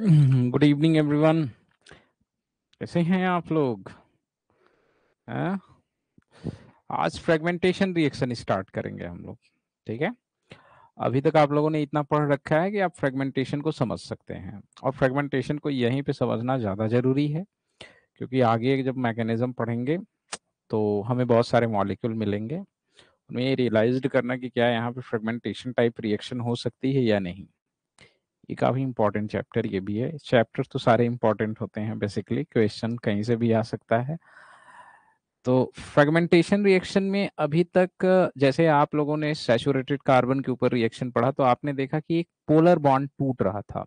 Good evening everyone. कैसे हैं आप लोग? हैं? आज फ्रेगमेंटेशन रिएक्शन स्टार्ट करेंगे हम लोग। ठीक है। अभी तक आप लोगों ने इतना पढ़ रखा है कि आप फ्रेगमेंटेशन को समझ सकते हैं, और फ्रेगमेंटेशन को यहीं पे समझना ज़्यादा ज़रूरी है, क्योंकि आगे जब मैकेनिज्म पढ़ेंगे तो हमें बहुत सारे मॉलिक्यूल मिलेंगे। उन्हें ये रियलाइज्ड करना कि क्या यहाँ पे फ्रेगमेंटेशन टाइप रिएक्शन हो सकती है या नहीं। ये काफ़ी इंपॉर्टेंट चैप्टर ये भी है। चैप्टर तो सारे इंपॉर्टेंट होते हैं, बेसिकली क्वेश्चन कहीं से भी आ सकता है। तो फ्रेगमेंटेशन रिएक्शन में अभी तक जैसे आप लोगों ने सैचुरेटेड कार्बन के ऊपर रिएक्शन पढ़ा तो आपने देखा कि एक पोलर बॉन्ड टूट रहा था।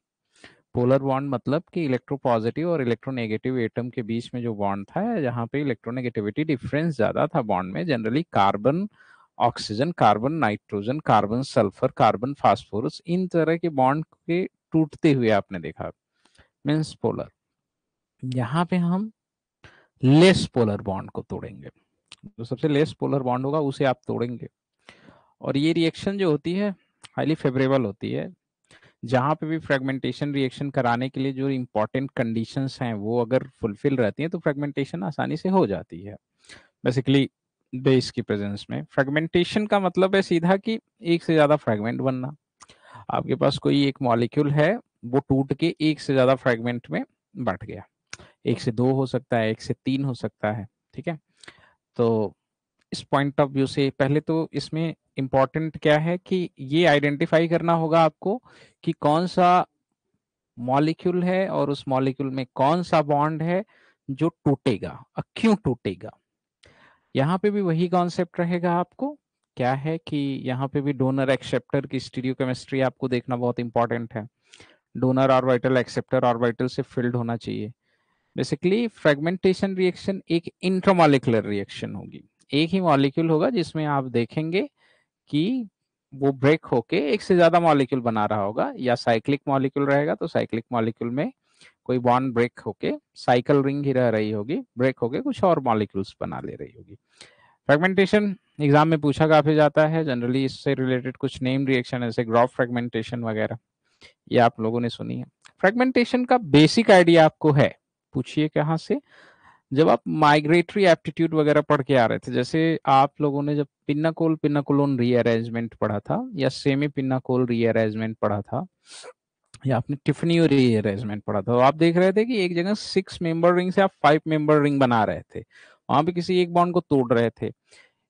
पोलर बॉन्ड मतलब कि इलेक्ट्रोपॉजिटिव और इलेक्ट्रोनेगेटिव एटम के बीच में जो बॉन्ड था, जहाँ पे इलेक्ट्रोनेगेटिविटी डिफरेंस ज्यादा था बॉन्ड में, generally carbon oxygen, carbon nitrogen, carbon sulphur, carbon phosphorus, इन तरह के बॉन्ड के टूटते हुए आपने देखा, मीन्स पोलर। यहाँ पे हम लेस पोलर बॉन्ड को तोड़ेंगे। जो सबसे लेस पोलर बॉन्ड होगा उसे आप तोड़ेंगे, और ये रिएक्शन जो होती है हाईली फेवरेबल होती है। जहां पे भी फ्रेगमेंटेशन रिएक्शन कराने के लिए जो इंपॉर्टेंट कंडीशंस हैं वो अगर फुलफिल रहती हैं तो फ्रेगमेंटेशन आसानी से हो जाती है। बेसिकली बेस की प्रेजेंस में फ्रेगमेंटेशन का मतलब है सीधा कि एक से ज्यादा फ्रेगमेंट बनना। आपके पास कोई एक मॉलिक्यूल है, वो टूट के एक से ज्यादा फ्रेगमेंट में बट गया। एक से दो हो सकता है, एक से तीन हो सकता है। ठीक है। तो इस पॉइंट ऑफ व्यू से पहले तो इसमें इंपॉर्टेंट क्या है कि ये आइडेंटिफाई करना होगा आपको कि कौन सा मॉलिक्यूल है और उस मॉलिक्यूल में कौन सा बॉन्ड है जो टूटेगा और क्यों टूटेगा। यहाँ पे भी वही कॉन्सेप्ट रहेगा आपको। क्या है कि यहाँ पे भी डोनर एक्सेप्टर की स्टीरियोकेमिस्ट्री आपको देखना बहुत इंपॉर्टेंट है। डोनर ऑर्बिटल एक्सेप्टर ऑर्बिटल से फिल्ड होना चाहिए। बेसिकली फ्रेगमेंटेशन रिएक्शन एक इंट्रामॉलिक्यूलर रिएक्शन होगी। एक ही मॉलिक्यूल होगा जिसमें आप देखेंगे कि वो ब्रेक होके एक से ज्यादा मॉलिक्यूल बना रहा होगा, या साइक्लिक मॉलिक्यूल रहेगा तो साइक्लिक मॉलिक्यूल में कोई बॉन्ड ब्रेक होके साइकिल रिंग ही रह रही होगी, ब्रेक होके कुछ और मॉलिक्यूल्स बना ले रही होगी। फ्रेगमेंटेशन एग्जाम में पूछा काफी जाता है जनरली, इससे रिलेटेड कुछ नेम रिएक्शन ऐसे ग्रॉफ फ्रेगमेंटेशन वगैरह ये आप लोगों ने सुनी है। फ्रेगमेंटेशन का बेसिक आइडिया आपको है, पूछिए कहाँ से। जब आप माइग्रेटरी एप्टीट्यूड वगैरह पढ़ के आ रहे थे, जैसे आप लोगों ने जब पिनाकोल पिनाकोलोन रीअरेंजमेंट पढ़ा था, या सेमी पिनाकोल रीअरेंजमेंट पढ़ा था, या आपने टिफनी रीअरेंजमेंट पढ़ा था, तो आप देख रहे थे कि एक जगह 6 मेंबर रिंग से आप 5 मेंबर रिंग बना रहे थे, वहां पे किसी एक बॉन्ड को तोड़ रहे थे।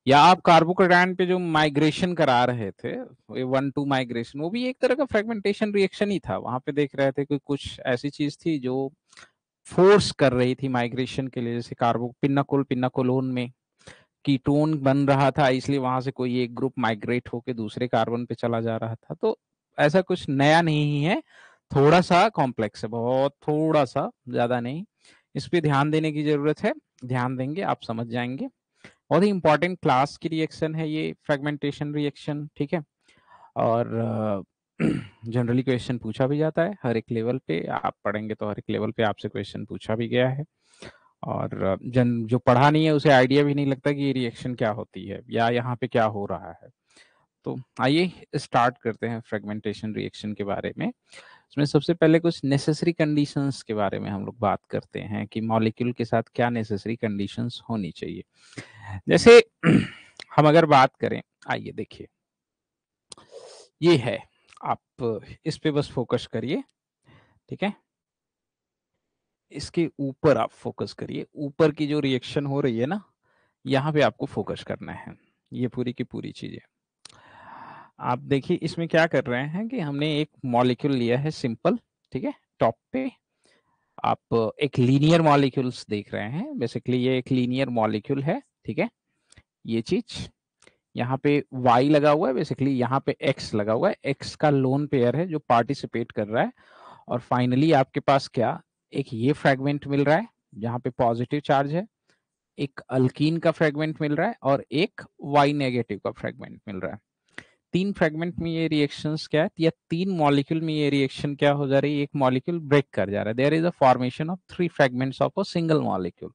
या आप कार्बोकेटायन पे जो माइग्रेशन करा रहे थे, 1-2 माइग्रेशन, वो भी एक तरह का फ्रेगमेंटेशन रिएक्शन ही था। वहां पे देख रहे थे कि कुछ ऐसी चीज थी जो फोर्स कर रही थी माइग्रेशन के लिए, जैसे कार्बो पिनाकोल पिनाकोलोन में कीटोन बन रहा था, इसलिए वहां से कोई एक ग्रुप माइग्रेट होके दूसरे कार्बन पे चला जा रहा था। तो ऐसा कुछ नया नहीं है, थोड़ा सा कॉम्प्लेक्स है, बहुत थोड़ा सा, ज्यादा नहीं। इस पे ध्यान देने की जरूरत है, ध्यान देंगे आप समझ जाएंगे। बहुत ही इंपॉर्टेंट क्लास की रिएक्शन है ये फ्रेगमेंटेशन रिएक्शन। ठीक है। और जनरली क्वेश्चन पूछा भी जाता है हर एक लेवल पे, आप पढ़ेंगे तो हर एक लेवल पे आपसे क्वेश्चन पूछा भी गया है। और जन जो पढ़ा नहीं है उसे आइडिया भी नहीं लगता कि ये रिएक्शन क्या होती है या यहाँ पे क्या हो रहा है। तो आइए स्टार्ट करते हैं फ्रेगमेंटेशन रिएक्शन के बारे में। इसमें सबसे पहले कुछ नेसेसरी कंडीशंस के बारे में हम लोग बात करते हैं कि मॉलिक्यूल के साथ क्या नेसेसरी कंडीशंस होनी चाहिए। जैसे हम अगर बात करें, आइए देखिए, ये है, आप इस पे बस फोकस करिए। ठीक है। इसके ऊपर आप फोकस करिए, ऊपर की जो रिएक्शन हो रही है ना, यहाँ पे आपको फोकस करना है। ये पूरी की पूरी चीजें आप देखिए, इसमें क्या कर रहे हैं कि हमने एक मॉलिक्यूल लिया है सिंपल। ठीक है। टॉप पे आप एक लीनियर मॉलिक्यूल्स देख रहे हैं, बेसिकली ये एक लीनियर मॉलिक्यूल है। ठीक है। ये चीज यहाँ पे y लगा हुआ है, बेसिकली यहाँ पे x लगा हुआ है, x का लोन पेयर है जो पार्टिसिपेट कर रहा है। और फाइनली आपके पास क्या, एक ये फ्रेगमेंट मिल रहा है जहाँ पे पॉजिटिव चार्ज है, एक अल्कीन का फ्रेगमेंट मिल रहा है, और एक वाई नेगेटिव का फ्रेगमेंट मिल रहा है। तीन फ्रेगमेंट में ये रिएक्शंस क्या है, या तीन मॉलिक्यूल में ये रिएक्शन क्या हो जा रही है, एक मॉलिक्यूल ब्रेक कर जा रहा है। There is a formation of 3 fragments of a single molecule.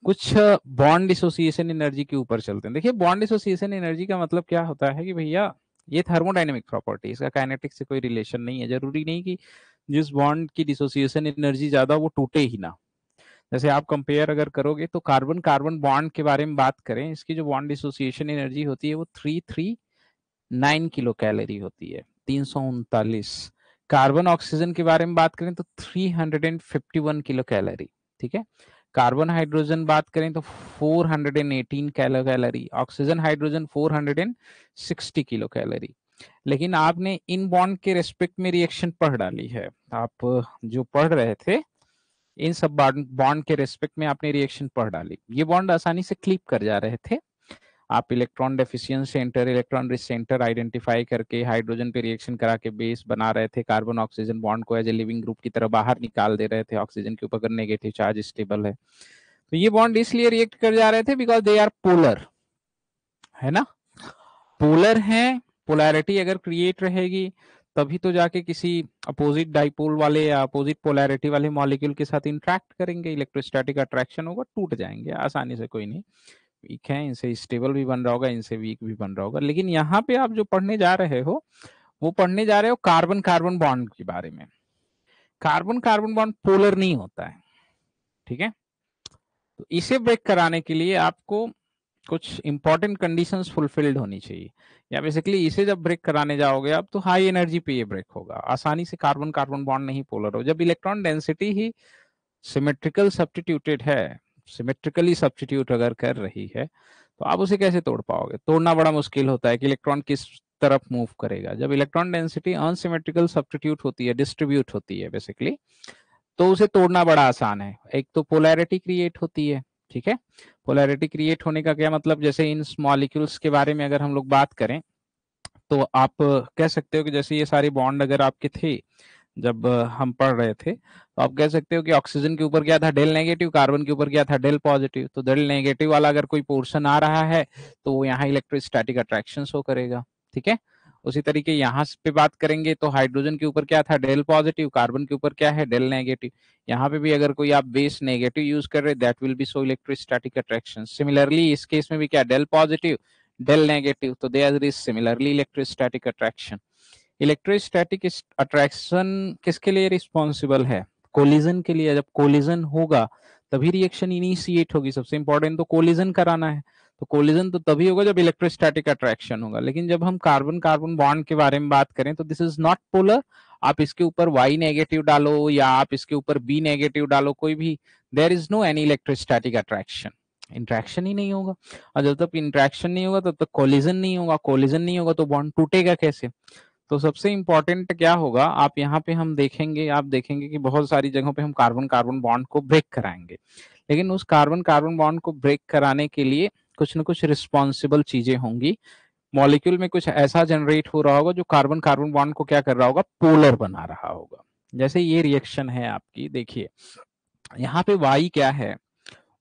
कुछ बॉन्ड डिसोसिएशन एनर्जी के ऊपर चलते हैं। देखिए, बॉन्ड डिसोसिएशन एनर्जी का मतलब क्या होता है कि भैया ये थर्मोडायनेमिक प्रॉपर्टी, इसका काइनेटिक्स से कोई रिलेशन नहीं है। जरूरी नहीं कि जिस बॉन्ड की डिसोसिएशन एनर्जी ज्यादा वो टूटे ही ना। जैसे आप कंपेयर अगर करोगे तो कार्बन कार्बन बॉन्ड के बारे में बात करें, इसकी जो बॉन्ड डिसोसिएशन एनर्जी होती है वो 339 किलो कैलोरी होती है, 339। कार्बन ऑक्सीजन के बारे में बात करें तो 351 किलो कैलोरी। ठीक है, कार्बन हाइड्रोजन बात करें तो 418 kilo calorie, oxygen hydrogen 460 kilo calorie. लेकिन आपने इन बॉन्ड के रेस्पेक्ट में रिएक्शन पढ़ डाली है, आप जो पढ़ रहे थे इन सब बॉन्ड के रेस्पेक्ट में आपने रिएक्शन पढ़ डाली। ये बॉन्ड आसानी से क्लीप कर जा रहे थे, आप electron deficient centre, electron rich centre identify करके हाइड्रोजन पे रिएक्शन करा के बेस बना रहे थे, कार्बन ऑक्सीजन बॉन्ड को एज ए लिविंग ग्रुप की तरह बाहर निकाल दे रहे थे, ऑक्सीजन के ऊपर अगर नेगेटिव चार्ज स्टेबल है। तो ये बॉन्ड इसलिए रिएक्ट कर जा रहे थे बिकॉज दे आर पोलर, है ना, पोलर है। पोलैरिटी अगर क्रिएट रहेगी तभी तो जाके किसी अपोजिट डाइपोल वाले या अपोजिट पोलैरिटी वाले मॉलिक्यूल के साथ इंटरेक्ट करेंगे, इलेक्ट्रोस्टैटिक अट्रैक्शन होगा, टूट जाएंगे आसानी से, कोई नहीं। वीक है, इनसे स्टेबल भी बन रहा होगा, इनसे वीक भी बन रहा होगा। लेकिन यहाँ पे आप जो पढ़ने जा रहे हो वो पढ़ने जा रहे हो कार्बन कार्बन बॉन्ड के बारे में। कार्बन कार्बन बॉन्ड पोलर नहीं होता है, ठीक है। तो इसे ब्रेक कराने के लिए आपको कुछ इंपॉर्टेंट कंडीशंस फुलफिल्ड होनी चाहिए, या बेसिकली इसे जब ब्रेक कराने जाओगे आप तो हाई एनर्जी पे ये ब्रेक होगा, आसानी से कार्बन कार्बन बॉन्ड नहीं पोलर हो। जब इलेक्ट्रॉन डेंसिटी ही सिमेट्रिकल सब्स्टिट्यूटेड है, सिमेट्रिकली सब्स्टिट्यूट अगर कर रही है तो आप उसे कैसे तोड़ पाओगे? तोड़ना बड़ा मुश्किल होता है कि इलेक्ट्रॉन किस तरफ मूव करेगा। जब इलेक्ट्रॉन डेंसिटी अनसिमेट्रिकल सब्स्टिट्यूट होती है, डिस्ट्रीब्यूट होती है बेसिकली, तो उसे तोड़ना बड़ा आसान है। एक तो पोलैरिटी क्रिएट होती है, ठीक है। पोलैरिटी क्रिएट होने का क्या मतलब, जैसे इन मॉलिक्यूल्स के बारे में अगर हम लोग बात करें तो आप कह सकते हो कि जैसे ये सारे बॉन्ड अगर आपके थे जब हम पढ़ रहे थे, तो आप कह सकते हो कि ऑक्सीजन के ऊपर क्या था, डेल नेगेटिव, कार्बन के ऊपर क्या था, डेल पॉजिटिव। तो डेल नेगेटिव वाला अगर कोई पोर्शन आ रहा है तो वो यहाँ इलेक्ट्रोस्टैटिक अट्रैक्शन शो करेगा, ठीक है। उसी तरीके यहाँ पे बात करेंगे तो हाइड्रोजन के ऊपर क्या था, डेल पॉजिटिव, कार्बन के ऊपर क्या है, डेल नेगेटिव। यहाँ पे भी अगर कोई आप बेस नेगेटिव यूज कर रहे, that will be show electrostatic attraction. Similarly इस केस में भी क्या, डेल पॉजिटिव, डेल नेगेटिव, तो there is similarly electrostatic attraction. Electrostatic attraction किसके लिए रिस्पॉन्सिबल है? कोलिजन के लिए। जब कोलिजन होगा तभी रिएक्शन इनिशिएट होगी, सबसे इंपॉर्टेंट तो कोलिजन कराना है। तो कोलिजन तो तभी होगा जब इलेक्ट्रोस्टैटिक अट्रैक्शन होगा। लेकिन जब हम कार्बन कार्बन बॉन्ड के बारे में बात करें तो दिस इज नॉट पोलर। आप इसके ऊपर वाई नेगेटिव डालो या आप इसके ऊपर बी नेगेटिव डालो, कोई भी, there is no any electrostatic attraction, interaction ही नहीं होगा। और जब तक इंट्रैक्शन नहीं होगा तब तक कोलिजन नहीं होगा, कोलिजन नहीं होगा तो बॉन्ड टूटेगा कैसे? तो सबसे इंपॉर्टेंट क्या होगा, आप यहाँ पे हम देखेंगे, आप देखेंगे कि बहुत सारी जगहों पे हम कार्बन कार्बन बॉन्ड को ब्रेक कराएंगे, लेकिन उस कार्बन कार्बन बॉन्ड को ब्रेक कराने के लिए कुछ न कुछ रिस्पॉन्सिबल चीजें होंगी। मॉलिक्यूल में कुछ ऐसा जनरेट हो रहा होगा जो कार्बन कार्बन बॉन्ड को क्या कर रहा होगा, पोलर बना रहा होगा। जैसे ये रिएक्शन है आपकी, देखिए यहाँ पे वाई क्या है,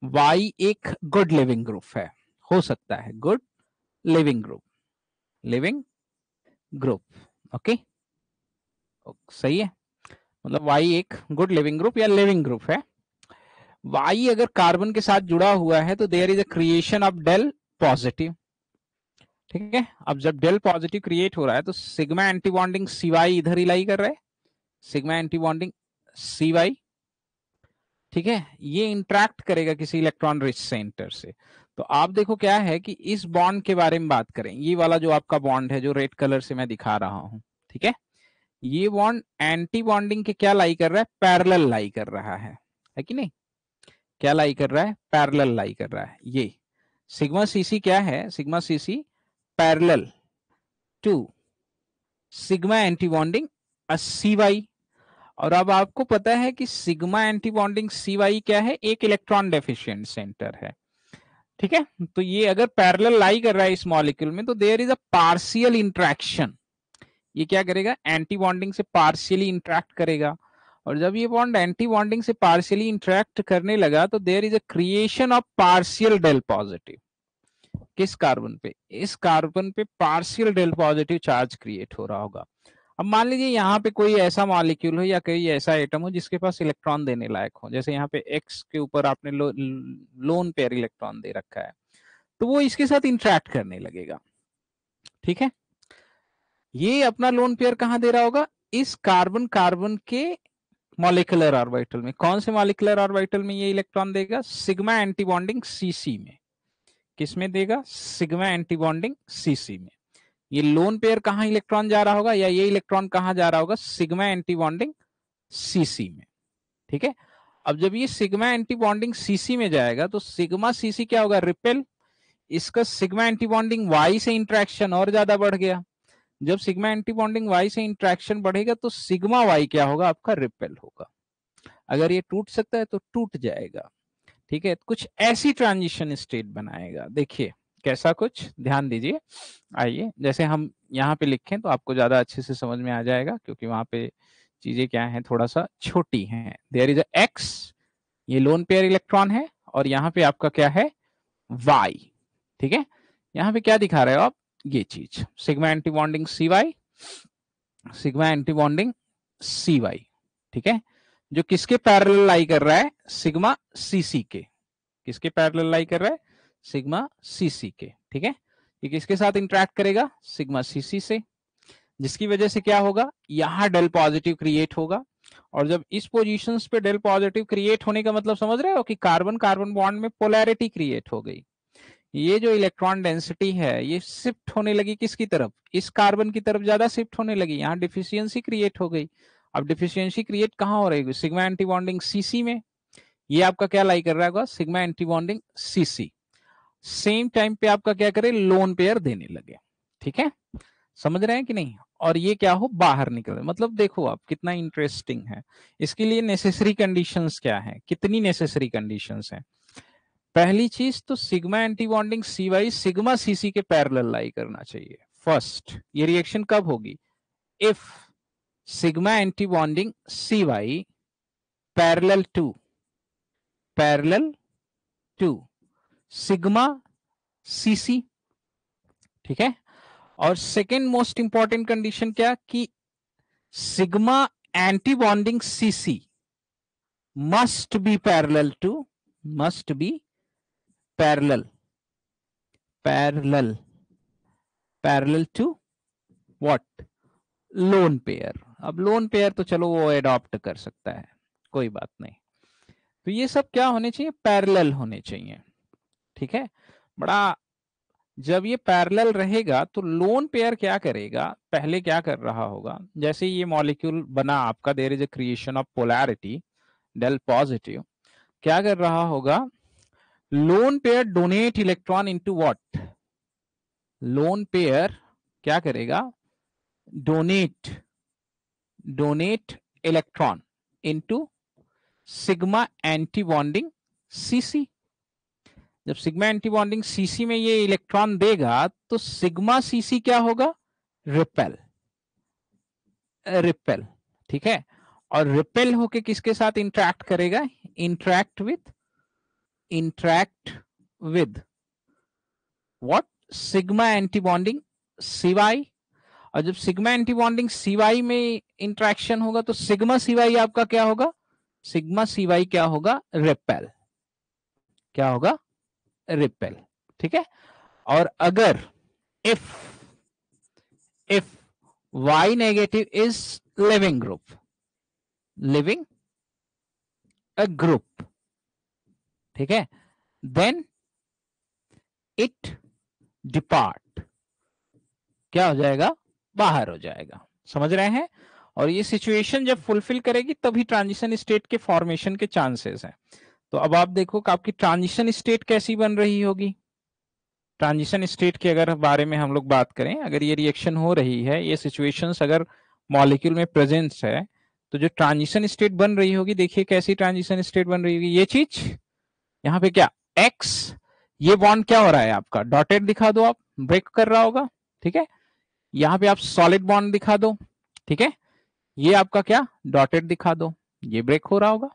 वाई एक गुड लिविंग ग्रुप है, हो सकता है good living group, living group, okay, सही है। मतलब वाई एक गुड लिविंग ग्रुप या लिविंग ग्रुप है। वाई अगर कार्बन के साथ जुड़ा हुआ है तो there is a creation of del positive, ठीक है। अब जब डेल पॉजिटिव क्रिएट हो रहा है तो सिग्मा एंटी बॉन्डिंग सीवाई इधर ही लाई कर रहा है, सिग्मा एंटी बॉन्डिंग सीवाई, ठीक है। ये इंट्रैक्ट करेगा किसी इलेक्ट्रॉन रिच सेंटर से। तो आप देखो क्या है कि इस बॉन्ड के बारे में बात करें, ये वाला जो आपका बॉन्ड है जो रेड कलर से मैं दिखा रहा हूं, ठीक है, ये बॉन्ड एंटी बॉन्डिंग के क्या लाई कर रहा है, पैरेलल लाई कर रहा है कि नहीं? क्या लाई कर रहा है, पैरेलल लाई कर रहा है। ये सिग्मा सीसी क्या है, sigma CC parallel to sigma anti bonding CY. और अब आपको पता है कि सिग्मा एंटी बॉन्डिंग सीवाई क्या है, एक इलेक्ट्रॉन डेफिशिएंट सेंटर है, ठीक है। तो ये अगर पैरेलल लाई कर रहा है इस मॉलिक्यूल में तो there is a partial interaction. ये क्या करेगा, एंटी बॉन्डिंग से पार्शियली इंट्रैक्ट करेगा। और जब ये बॉन्ड एंटी बॉन्डिंग से पार्शियली इंट्रैक्ट करने लगा तो there is a creation of partial del positive. किस कार्बन पे, इस कार्बन पे partial del positive charge create हो रहा होगा। अब मान लीजिए यहाँ पे कोई ऐसा मॉलिक्यूल हो या कोई ऐसा एटम हो जिसके पास इलेक्ट्रॉन देने लायक हो, जैसे यहाँ पे एक्स के ऊपर आपने लोन पेयर इलेक्ट्रॉन दे रखा है, तो वो इसके साथ इंट्रैक्ट करने लगेगा, ठीक है। ये अपना लोन पेयर कहां दे रहा होगा, इस कार्बन कार्बन के मॉलिक्यूलर ऑर्बिटल में। कौन से मॉलिक्यूलर ऑर्बिटल में ये इलेक्ट्रॉन देगा, सिग्मा एंटी बॉन्डिंग सीसी में। किसमें देगा, सिग्मा एंटी बॉन्डिंग सीसी में। ये लोन पेयर कहां इलेक्ट्रॉन जा रहा होगा, या ये इलेक्ट्रॉन कहां जा रहा होगा, सिग्मा एंटी बॉन्डिंग सीसी में। ठीक है, अब जब ये सिग्मा एंटी बॉन्डिंग सीसी में जाएगा तो सिग्मा सीसी क्या होगा, रिपेल। इसका सिग्मा एंटी बॉन्डिंग वाई से इंट्रैक्शन और ज्यादा बढ़ गया। जब सिग्मा एंटी बॉन्डिंग वाई से इंट्रैक्शन बढ़ेगा तो सिग्मा वाई क्या होगा, आपका रिपेल होगा। अगर ये टूट सकता है तो टूट जाएगा। ठीक है, कुछ ऐसी ट्रांजिशन स्टेट बनाएगा। देखिए कैसा, कुछ ध्यान दीजिए। आइए, जैसे हम यहाँ पे लिखें तो आपको ज्यादा अच्छे से समझ में आ जाएगा, क्योंकि वहां पे चीजें क्या हैं, थोड़ा सा छोटी हैं। देयर इज अ एक्स, ये लोन पेयर इलेक्ट्रॉन है, और यहाँ पे आपका क्या है, वाई। ठीक है, यहाँ पे क्या दिखा रहे हो आप, ये चीज sigma anti bonding C Y, sigma anti bonding C Y. ठीक है, जो किसके पैरेलल लाई कर रहा है, सिग्मा सीसी के। किसके पैरेलल लाई कर रहा है, सिग्मा सीसी के। ठीक है, ये किसके साथ इंटरेक्ट करेगा, सिग्मा सीसी से, जिसकी वजह से क्या होगा, यहां डेल पॉजिटिव क्रिएट होगा। और जब इस पोजीशंस पे डेल पॉजिटिव क्रिएट होने का मतलब समझ रहे हो, कि कार्बन कार्बन बॉन्ड में पोलैरिटी क्रिएट हो गई। ये जो इलेक्ट्रॉन डेंसिटी है ये शिफ्ट होने लगी किसकी तरफ, इस कार्बन की तरफ ज्यादा शिफ्ट होने लगी, यहाँ डिफिशियंसी क्रिएट हो गई। अब डिफिशियंसी क्रिएट कहाँ हो रही है, सिग्मा एंटी बॉन्डिंग सीसी में। ये आपका क्या लाई कर रहा होगा, sigma anti bonding CC. Same time पे आपका क्या करे, लोन पेयर देने लगे। ठीक है, समझ रहे हैं कि नहीं। और ये क्या हो, बाहर निकल, मतलब देखो आप कितना इंटरेस्टिंग है। इसके लिए नेसेसरी कंडीशंस क्या है, कितनी नेसेसरी कंडीशंस हैं। पहली चीज तो sigma anti bonding C Y sigma CC के पैरेलल लाई करना चाहिए। फर्स्ट, ये रिएक्शन कब होगी, if sigma anti bonding C Y parallel to sigma CC. ठीक है, और सेकेंड मोस्ट इंपॉर्टेंट कंडीशन क्या, कि sigma anti bonding CC must be parallel parallel to what, lone pair. अब लोन पेयर तो चलो वो एडॉप्ट कर सकता है, कोई बात नहीं। तो ये सब क्या होने चाहिए, पैरेलल होने चाहिए। ठीक है, बड़ा, जब ये पैरेलल रहेगा तो लोन पेयर क्या करेगा, पहले क्या कर रहा होगा, जैसे ये मॉलिक्यूल बना आपका, there is a creation of polarity del positive, क्या कर रहा होगा, lone pair donate electron into what, lone pair क्या करेगा, donate electron into sigma anti bonding CC. जब सिग्मा एंटी बॉन्डिंग सीसी में ये इलेक्ट्रॉन देगा तो सिग्मा सीसी क्या होगा, रिपेल। ठीक है, और रिपेल होके किसके साथ इंटरेक्ट करेगा, interact with what, sigma anti bonding CY. और जब सिग्मा एंटी बॉन्डिंग सीवाई में इंटरेक्शन होगा तो सिग्मा सीवाई आपका क्या होगा, सिग्मा सीवाई क्या होगा, रिपेल। क्या होगा, रिपेल। ठीक है, और अगर if Y negative is living a group, ठीक है, then it depart, क्या हो जाएगा, बाहर हो जाएगा। समझ रहे हैं। और ये सिचुएशन जब फुलफिल करेगी तभी ट्रांजिशन स्टेट के फॉर्मेशन के चांसेस हैं। तो अब आप देखो कि आपकी ट्रांजिशन स्टेट कैसी बन रही होगी। ट्रांजिशन स्टेट के अगर बारे में हम लोग बात करें, अगर ये रिएक्शन हो रही है, ये सिचुएशंस अगर मॉलिक्यूल में प्रेजेंस है, तो जो ट्रांजिशन स्टेट बन रही होगी, देखिए कैसी ट्रांजिशन स्टेट बन रही होगी। ये चीज यहाँ पे क्या, एक्स, ये बॉन्ड क्या हो रहा है आपका, डॉटेड दिखा दो आप, ब्रेक कर रहा होगा। ठीक है, यहाँ पे आप सॉलिड बॉन्ड दिखा दो। ठीक है, ये आपका क्या, डॉटेड दिखा दो, ये ब्रेक हो रहा होगा,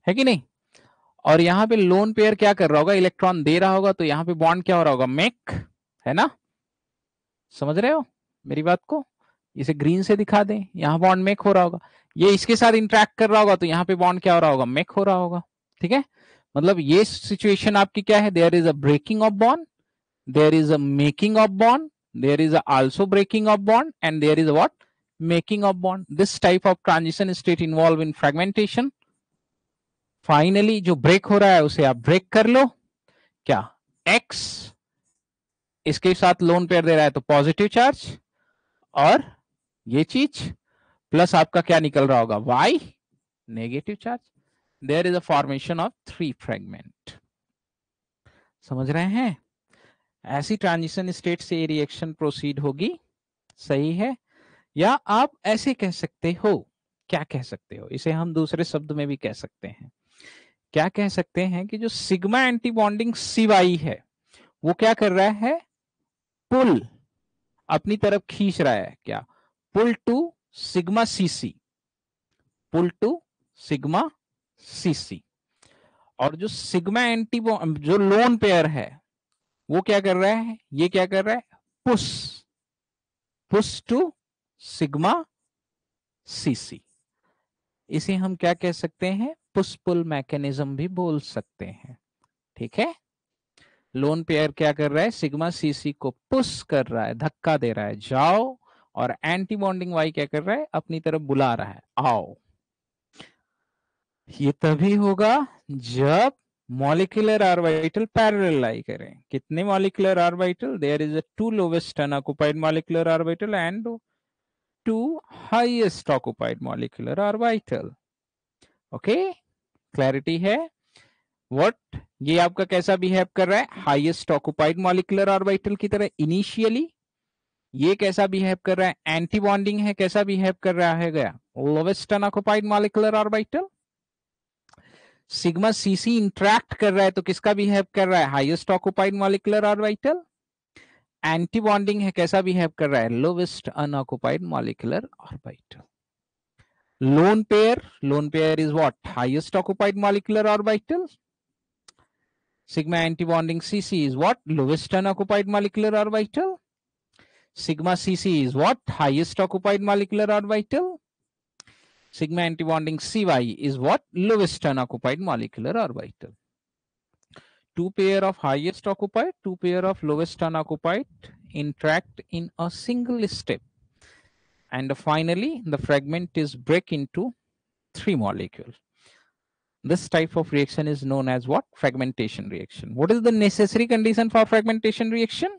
है कि नहीं। और यहाँ पे लोन पेयर क्या कर रहा होगा, इलेक्ट्रॉन दे रहा होगा, तो यहाँ पे बॉन्ड क्या हो रहा होगा, मेक, है ना। समझ रहे हो मेरी बात को, इसे ग्रीन से दिखा दें, यहाँ बॉन्ड मेक हो रहा होगा। ये इसके साथ इंटरेक्ट कर रहा होगा तो यहाँ पे बॉन्ड क्या हो रहा होगा, मेक हो रहा होगा। ठीक है, मतलब ये सिचुएशन आपकी क्या है, there is a breaking of bond, there is a making of bond, there is also breaking of bond and there is what, making of bond. This type of transition state involve in fragmentation. Finally जो break हो रहा है उसे आप break कर लो, क्या x इसके साथ लोन पेयर दे रहा है तो पॉजिटिव चार्ज, और ये चीज प्लस आपका क्या निकल रहा होगा y negative charge. There is a formation of 3 fragment. समझ रहे हैं? ऐसी ट्रांजिशन स्टेट से ये रिएक्शन प्रोसीड होगी. सही है? या आप ऐसे कह सकते हो, क्या कह सकते हो, इसे हम दूसरे शब्द में भी कह सकते हैं. क्या कह सकते हैं कि जो सिग्मा एंटी बॉन्डिंग CY है वो क्या कर रहा है, पुल अपनी तरफ खींच रहा है. क्या, pull to sigma CC, pull to sigma CC. और जो सिग्मा एंटी जो लोन पेयर है वो क्या कर रहा है, ये क्या कर रहा है, push, push to sigma CC. इसे हम क्या कह सकते हैं, पुश पुल मैकेनिज्म भी बोल सकते हैं. ठीक है? लोन पेयर क्या कर रहा है, सिग्मा CC को पुश कर रहा है, धक्का दे रहा है, जाओ, और एंटी बॉन्डिंग Y क्या कर रहा है, अपनी तरफ बुला रहा है, आओ. ये तभी होगा जब मॉलिक्यूलर ऑर्बिटल पैरेलल लाई करें. कितने molecular orbital, there is a 2 lowest unoccupied molecular orbital and 2 highest occupied molecular orbital. Okay, clarity है? व्हाट, ये आपका कैसा बिहेव कर रहा है, हाईएस्ट ऑक्युपाइड मॉलिक्यूलर ऑर्बिटल की तरह इनिशियली. ये कैसा बिहेव कर रहा है, एंटी बॉन्डिंग है, कैसा बिहेव कर रहा है, गया lowest unoccupied molecular orbital. Sigma CC interact कर रहा है तो किसका बिहेव कर रहा है, highest occupied molecular orbital. Anti bonding है, कैसा बिहेव कर रहा है, lowest unoccupied molecular orbital. Lone pair is what, highest occupied molecular orbital. sigma anti-bonding CC is what, lowest unoccupied molecular orbital. Sigma CC is what, highest occupied molecular orbital. Sigma anti-bonding CY is what, lowest unoccupied molecular orbital. 2 pair of highest occupied, 2 pair of lowest unoccupied interact in a single step, and finally the fragment is break into 3 molecules. This type of reaction is known as what, fragmentation reaction. What is the necessary condition for fragmentation reaction?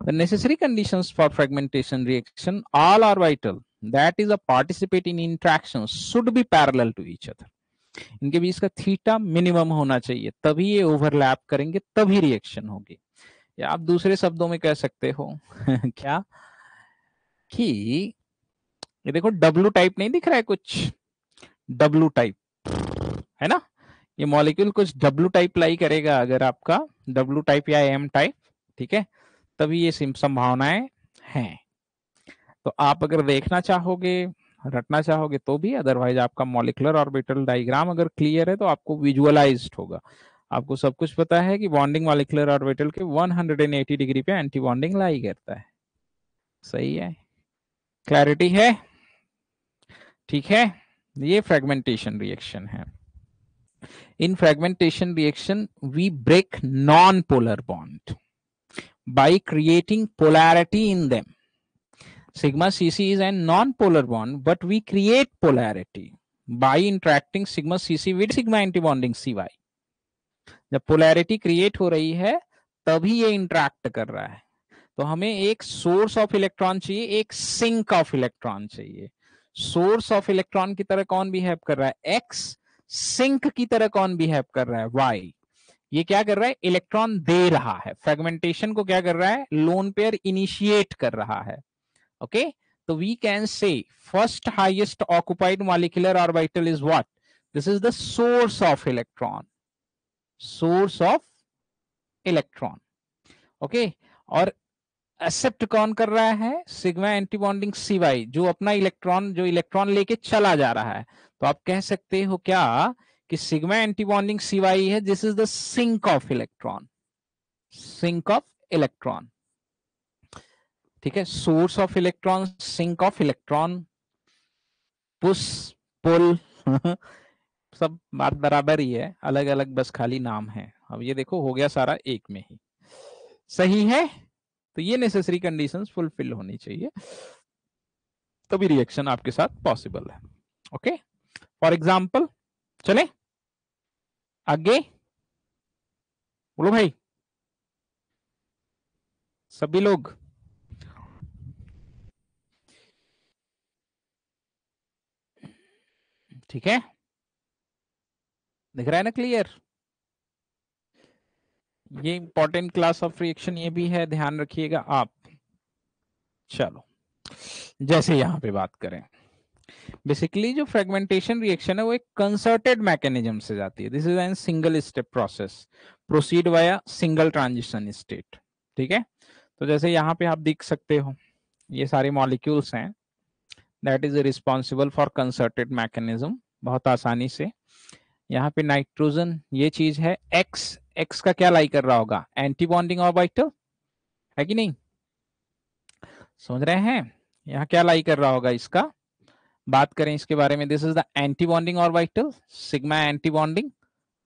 The necessary conditions for fragmentation reaction, all orbital that is a participate in interaction should be parallel to each other. इनके बीच का theta minimum होना चाहिए, तभी ये overlap करेंगे, तभी reaction होगी. या आप दूसरे शब्दों में कह सकते हो क्या, कि ये देखो W टाइप नहीं दिख रहा है, कुछ W टाइप है ना, ये मॉलिक्यूल कुछ W टाइप लाई करेगा. अगर आपका W टाइप या M टाइप, ठीक है, तभी ये संभावनाएं हैं. तो आप अगर देखना चाहोगे, रटना चाहोगे तो भी, अदरवाइज आपका मॉलिक्यूलर ऑर्बिटल डायग्राम अगर क्लियर है तो आपको विजुअलाइज्ड होगा. आपको सब कुछ पता है कि बॉन्डिंग मॉलिक्यूलर ऑर्बिटल के 180 डिग्री पे एंटी बॉन्डिंग लाई करता है. सही है? क्लैरिटी है? ठीक है, ये फ्रेगमेंटेशन रिएक्शन है. In fragmentation reaction, we break non-polar bond by creating polarity in them. Sigma CC is a non-polar bond, but we create polarity by interacting sigma CC with sigma antibonding CY. जब polarity create हो रही है तभी ये interact कर रहा है. तो हमें एक source of electron चाहिए, एक sink of electron चाहिए. Source of electron की तरह कौन behave कर रहा है, X. सिंक की तरह कौन बिहेव कर रहा है, Y. ये क्या कर रहा है, इलेक्ट्रॉन दे रहा है. फ्रेगमेंटेशन को क्या कर रहा है, लोन पेयर इनिशिएट कर रहा है. ओके, तो we can say first highest occupied molecular orbital is what, this is the source of electron, source of electron. Okay, और एक्सेप्ट कौन कर रहा है, सिग्मा एंटीबॉन्डिंग CY, जो अपना इलेक्ट्रॉन, जो इलेक्ट्रॉन लेके चला जा रहा है. तो आप कह सकते हो क्या कि सिग्मा एंटीबॉन्डिंग CY है, this is the sink of electron, sink of electron. ठीक है, source of electron, sink of electron, push pull सब बात बराबर ही है, अलग अलग बस खाली नाम है. अब ये देखो हो गया सारा एक में ही. सही है? तो ये नेसेसरी कंडीशंस फुलफिल होनी चाहिए, तभी रिएक्शन आपके साथ पॉसिबल है। ओके, फॉर एग्जाम्पल चले आगे, बोलो भाई सभी लोग। ठीक है, दिख रहा है ना क्लियर? ये इंपॉर्टेंट क्लास ऑफ रिएक्शन ये भी है, ध्यान रखिएगा आप। चलो, जैसे यहां पे बात करें, बेसिकली जो फ्रेगमेंटेशन रिएक्शन है वो एक कंसर्टेड मैकेनिज्म से जाती है। This is N single step process, proceed via single transition state. ठीक है, तो जैसे यहाँ पे आप देख सकते हो ये सारे मॉलिक्यूल्स हैं, that is responsible for concerted mechanism. बहुत आसानी से यहाँ पे नाइट्रोजन ये चीज है, एक्स एक्स का क्या लाई कर रहा होगा, एंटी बॉन्डिंग ऑर्बिटल है कि नहीं, समझ रहे हैं? यहाँ क्या लाई कर रहा होगा इसका, बात करें इसके बारे में, this is the anti bonding orbital, sigma anti bonding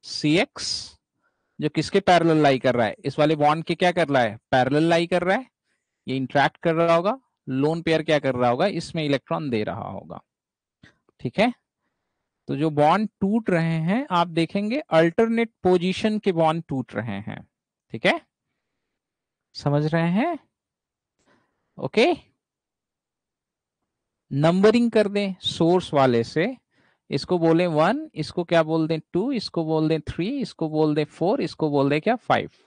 C X, जो किसके पैरेलल लाई कर रहा है, इस वाले बॉन्ड के क्या कर रहा है, पैरेलल लाई कर रहा है, ये इंटरेक्ट कर रहा होगा, लोन पेयर क्या कर रहा होगा, इसमें इलेक्ट्रॉन दे रहा होगा। ठीक है, तो जो बॉन्ड टूट रहे हैं आप देखेंगे अल्टरनेट पोजीशन के बॉन्ड टूट रहे हैं। ठीक है, समझ रहे हैं? ओके, नंबरिंग कर दें सोर्स वाले से, इसको बोले 1, इसको क्या बोल दें 2, इसको बोल दें 3, इसको बोल दें 4, इसको बोल दें क्या 5।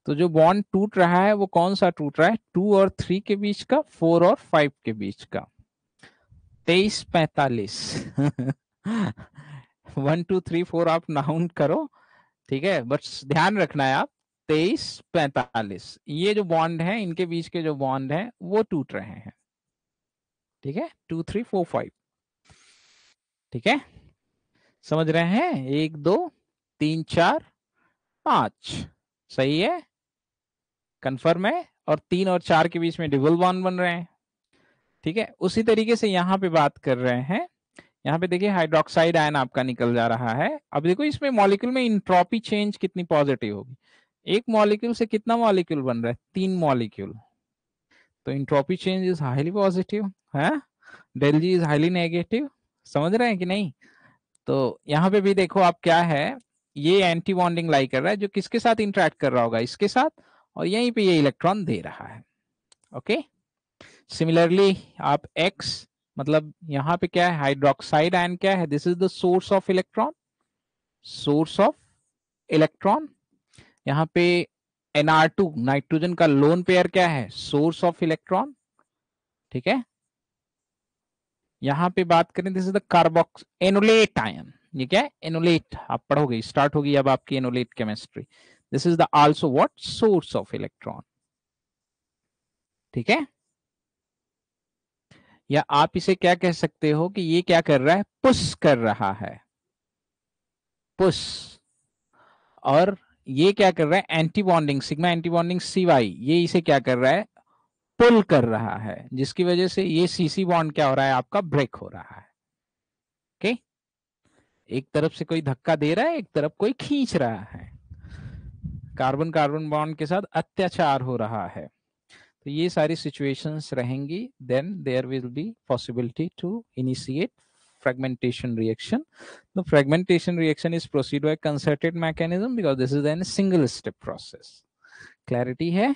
तो जो बॉन्ड टूट रहा है वो कौन सा टूट रहा है, 2 और 3 के बीच का, 4 और 5 के बीच का। 23-45 1 2 3 4 आप नाउन करो, ठीक है, बट ध्यान रखना है आप, 23-45 ये जो बॉन्ड है, इनके बीच के जो बॉन्ड है वो टूट रहे हैं। ठीक है, 2 3 4 5। ठीक है, समझ रहे हैं, 1 2 3 4 5, सही है, कंफर्म है, और 3 और 4 के बीच में डबल बॉन्ड बन रहे हैं। ठीक है, उसी तरीके से यहाँ पे बात कर रहे हैं, यहाँ पे देखिए हाइड्रोक्साइड आयन आपका निकल जा रहा है। अब देखो इसमें मॉलिक्यूल में इंट्रोपी चेंज कितनी पॉजिटिव होगी, एक मॉलिक्यूल से कितना मॉलिक्यूल बन रहा है, 3 मॉलिक्यूल, तो entropy change is highly positive है, del G is highly negative. समझ रहे हैं कि नहीं? तो यहाँ पे भी देखो आप क्या है, ये एंटी बॉन्डिंग लाई कर रहा है, जो किसके साथ इंटरेक्ट कर रहा होगा, इसके साथ, और यहीं पे ये इलेक्ट्रॉन दे रहा है। ओके, सिमिलरली आप X, मतलब यहाँ पे क्या है, हाइड्रोक्साइड आयन क्या है, this is the source of electron, source of electron. यहाँ पे Nr2 नाइट्रोजन का लोन पेयर क्या है, सोर्स ऑफ इलेक्ट्रॉन। ठीक है, यहाँ पे बात करें, this is the carbox enolate ion, ये क्या है, एनोलेट, आप पढ़ोगे, स्टार्ट होगी अब आपकी enolate chemistry. This is the also what, source of electron. ठीक है, या आप इसे क्या कह सकते हो कि ये क्या कर रहा है, पुश कर रहा है, पुश, और ये क्या कर रहा है, anti bonding, sigma anti bonding C Y, ये इसे क्या कर रहा है, पुल कर रहा है, जिसकी वजह से ये सीसी बॉन्ड क्या हो रहा है, आपका ब्रेक हो रहा है। ओके, एक तरफ से कोई धक्का दे रहा है, एक तरफ कोई खींच रहा है, कार्बन कार्बन बॉन्ड के साथ अत्याचार हो रहा है। तो ये सारी सिचुएशंस रहेंगी, then there will be possibility to initiate fragmentation reaction. The fragmentation reaction is proceed by concerted mechanism because this is a single step process. Clarity है,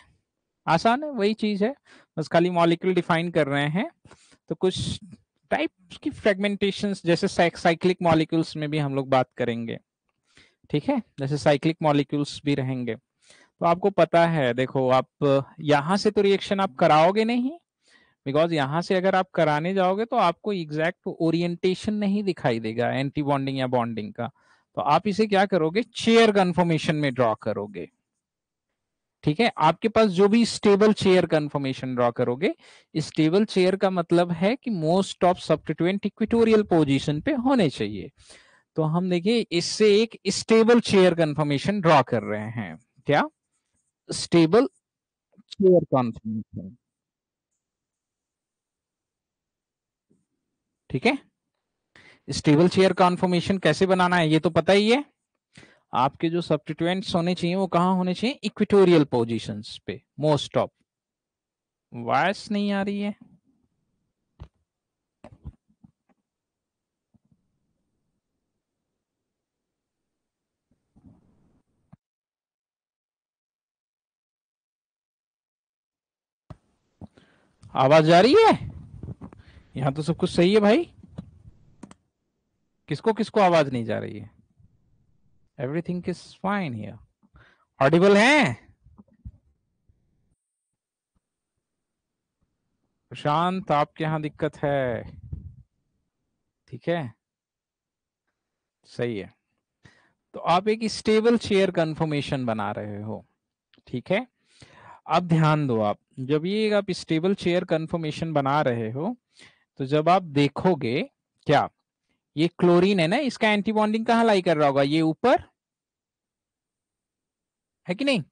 आसान है, वही चीज है, बस खाली मॉलिक्यूल डिफाइन कर रहे हैं। तो कुछ टाइप की फ्रेगमेंटेशंस, जैसे साइक्लिक मॉलिक्यूल्स में भी हम लोग बात करेंगे। ठीक है, जैसे साइक्लिक मॉलिक्यूल्स भी रहेंगे, तो आपको पता है, देखो आप यहां से तो रिएक्शन आप कराओगे नहीं, बिकॉज यहां से अगर आप कराने जाओगे तो आपको एग्जैक्ट ओरिएंटेशन नहीं दिखाई देगा एंटी बॉन्डिंग या बॉन्डिंग का, तो आप इसे क्या करोगे, चेयर कन्फर्मेशन में ड्रॉ करोगे। ठीक है, आपके पास जो भी स्टेबल चेयर कन्फर्मेशन ड्रॉ करोगे, स्टेबल चेयर का मतलब है कि most of substituent equatorial position पे होने चाहिए। तो हम देखिए इससे एक स्टेबल चेयर कन्फर्मेशन ड्रॉ कर रहे हैं, क्या, स्टेबल चेयर कन्फर्मेशन। ठीक है, स्टेबल चेयर कॉन्फॉर्मेशन कैसे बनाना है ये तो पता ही है। आपके जो सब्स्टिट्यूएंट्स होने चाहिए वो कहाँ होने चाहिए, इक्वेटोरियल पोजीशंस पे मोस्ट ऑफ। वॉइस नहीं आ रही है? आवाज आ रही है? यहाँ तो सब कुछ सही है भाई। किसको किसको आवाज नहीं जा रही है? Everything is fine here. Audible है? प्रशांत आपके यहाँ दिक्कत है? ठीक है, सही है। तो आप एक स्टेबल चेयर कन्फर्मेशन बना रहे हो, ठीक है। अब ध्यान दो, आप जब ये आप स्टेबल चेयर कन्फर्मेशन बना रहे हो, तो जब आप देखोगे क्या, ये क्लोरीन है ना, इसका एंटी बॉन्डिंग कहाँ लाई कर रहा होगा, ये ऊपर है कि नहीं?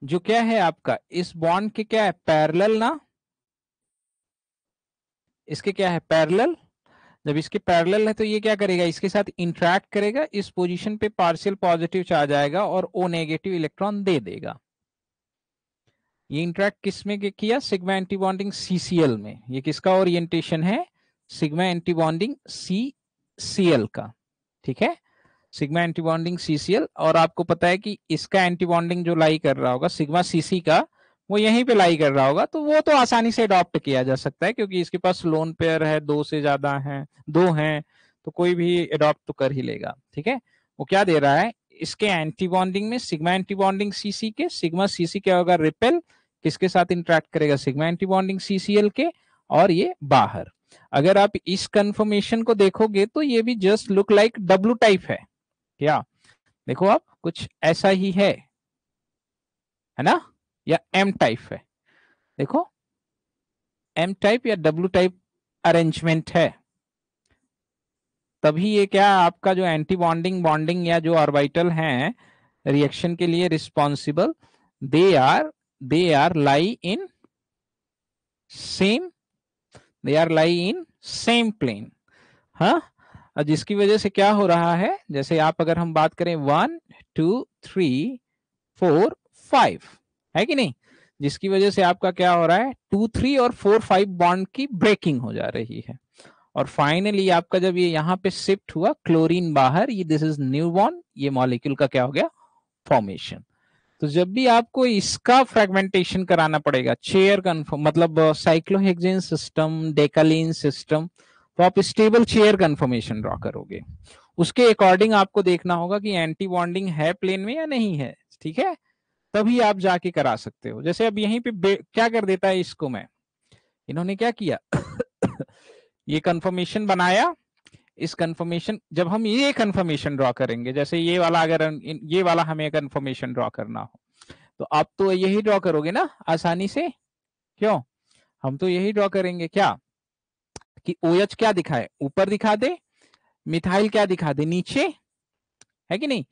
जो क्या है आपका इस बॉन्ड के क्या है, पैरेलल ना, इसके क्या है, पैरेलल। जब इसके पैरेलल है तो ये क्या करेगा, इसके साथ इंटरेक्ट करेगा, इस पोजीशन पे पार्शियल पॉजिटिव चार्ज आएगा और ओ नेगेटिव इलेक्ट्रॉन दे देगा। ये इंटरेक्ट किस में किया, सिग्मा एंटी बॉन्डिंग सीसीएल में। ये किसका ओरिएंटेशन है, सिग्मा एंटी बॉन्डिंग सीसीएल का, ठीक है, सिग्मा एंटी बॉन्डिंग सीसीएल। और आपको पता है कि इसका एंटी बॉन्डिंग जो लाई कर रहा होगा सिग्मा सीसी का, वो यहीं पे लाई कर रहा होगा, तो वो तो आसानी से अडॉप्ट किया जा सकता है क्योंकि इसके पास लोन पेयर है, दो से ज्यादा है, दो हैं, तो कोई भी अडॉप्ट तो कर ही लेगा, ठीक है। वो क्या दे रहा है, इसके एंटी बॉन्डिंग में सिग्मा एंटी बॉन्डिंग सीसी के, सिग्मा सीसी क्या होगा, रिपेल, किसके साथ इंटरेक्ट करेगा, सिग्मा एंटी बॉन्डिंग सीसीएल के, और ये बाहर। अगर आप इस कंफर्मेशन को देखोगे तो ये भी just look like W type है क्या, देखो आप कुछ ऐसा ही है ना, या एम टाइप है, देखो एम टाइप या डब्ल्यू टाइप अरेंजमेंट है। तभी ये क्या आपका जो एंटी बॉन्डिंग बॉन्डिंग या जो ऑर्बिटल हैं रिएक्शन के लिए responsible, they are lie in same, they are lie in same plane. हाँ, जिसकी वजह से क्या हो रहा है, जैसे आप अगर हम बात करें 1 2 3 4 5, है कि नहीं, जिसकी वजह से आपका क्या हो रहा है, 2 3 और 4 5 बॉन्ड की ब्रेकिंग हो जा रही है। और फाइनली आपका जब ये यहाँ पे शिफ्ट हुआ, क्लोरीन बाहर, ये दिस इज न्यू बॉन्ड, ये मॉलिक्यूल का क्या हो गया, फॉर्मेशन। तो जब भी आपको इसका फ्रेगमेंटेशन कराना पड़ेगा, चेयर कन्फर्म मतलब साइक्लोहेक्सेन सिस्टम, डेकालीन सिस्टम, तो आप स्टेबल चेयर कन्फर्मेशन ड्रॉ करोगे। उसके अकॉर्डिंग आपको देखना होगा कि एंटी बॉन्डिंग है प्लेन में या नहीं है, ठीक है, तभी आप जाके करा सकते हो। जैसे अब यहीं पे क्या कर देता है इसको, मैं इन्होंने क्या किया ये कंफर्मेशन बनाया, इस कंफर्मेशन जब हम ये कंफर्मेशन ड्रॉ करेंगे, जैसे ये वाला अगर ये वाला हमें कंफर्मेशन ड्रॉ करना हो, तो आप तो यही ड्रॉ करोगे ना आसानी से, क्यों, हम तो यही ड्रॉ करेंगे क्या, कि OH क्या दिखाए, ऊपर दिखा दे, मिथाइल क्या दिखा दे, नीचे, है कि नहीं।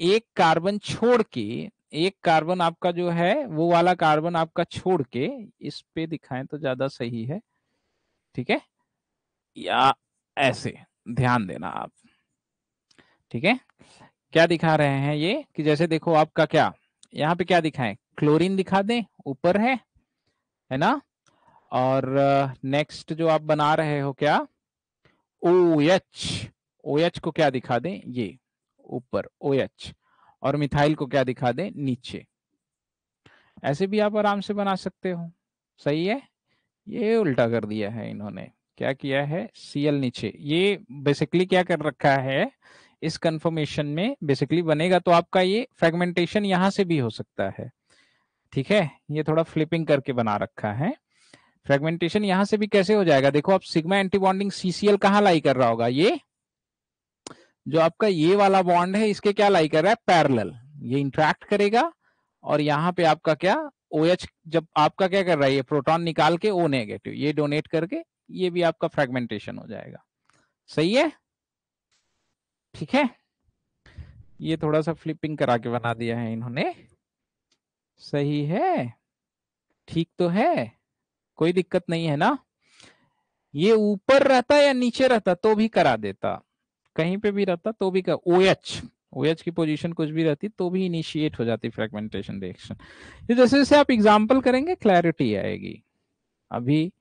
एक कार्बन छोड़ के, एक कार्बन आपका जो है वो वाला कार्बन आपका छोड़ के इस पे दिखाएं तो ज्यादा सही है, ठीक है, या ऐसे, ध्यान देना आप, ठीक है। क्या दिखा रहे हैं ये, कि जैसे देखो आपका क्या, यहाँ पे क्या दिखाएं, क्लोरीन दिखा दें, ऊपर है ना, और नेक्स्ट जो आप बना रहे हो क्या, OH, OH को क्या दिखा दें, ये ऊपर OH, और मिथाइल को क्या दिखा दें, नीचे। ऐसे भी आप आराम से बना सकते हो, सही है। ये उल्टा कर दिया है इन्होंने, क्या किया है, Cl नीचे, ये बेसिकली क्या कर रखा है, इस कंफर्मेशन में बेसिकली बनेगा तो आपका ये फ्रेगमेंटेशन यहां से भी हो सकता है, ठीक है, ये थोड़ा फ्लिपिंग करके बना रखा है। फ्रेगमेंटेशन यहां से भी कैसे हो जाएगा, देखो आप सिग्मा एंटी बॉन्डिंग सीसीएल कहां लाई कर रहा होगा, ये जो आपका ये वाला बॉन्ड है इसके क्या लाई कर रहा है, पैरेलल, ये इंटरेक्ट करेगा, और यहाँ पे आपका क्या, OH जब आपका क्या कर रहा है, ये प्रोटॉन निकाल के O नेगेटिव ये डोनेट करके, ये भी आपका फ्रेगमेंटेशन हो जाएगा, सही है, ठीक है। ये थोड़ा सा फ्लिपिंग करा के बना दिया है इन्होंने, सही है, ठीक तो है, कोई दिक्कत नहीं है ना। ये ऊपर रहता या नीचे रहता तो भी करा देता, कहीं पे भी रहता तो भी कर, OH OH की पोजीशन कुछ भी रहती तो भी इनिशिएट हो जाती फ्रेगमेंटेशन रिएक्शन। ये जैसे जैसे आप एग्जांपल करेंगे क्लैरिटी आएगी। अभी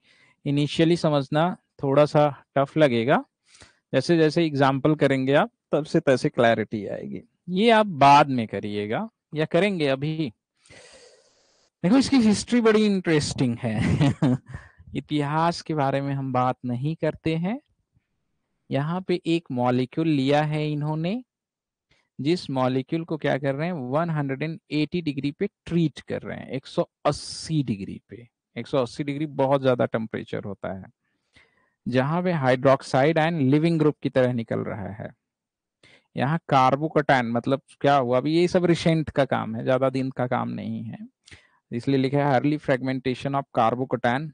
इनिशियली समझना थोड़ा सा टफ लगेगा, जैसे जैसे एग्जांपल करेंगे आप तब से तैसे क्लैरिटी आएगी। ये आप बाद में करिएगा या करेंगे अभी। देखो इसकी हिस्ट्री बड़ी इंटरेस्टिंग है इतिहास के बारे में हम बात नहीं करते हैं। यहाँ पे एक मॉलिक्यूल लिया है इन्होंने, जिस मॉलिक्यूल को क्या कर रहे हैं 180 डिग्री पे ट्रीट कर रहे हैं, 180 डिग्री पे। 180 डिग्री बहुत ज्यादा टेम्परेचर होता है, जहां पे हाइड्रोक्साइड आयन लिविंग ग्रुप की तरह निकल रहा है। यहाँ कार्बोकटायन मतलब क्या हुआ, अभी ये सब रिसेंट का काम है, ज्यादा दिन का काम नहीं है, इसलिए लिखा है early fragmentation of carbocation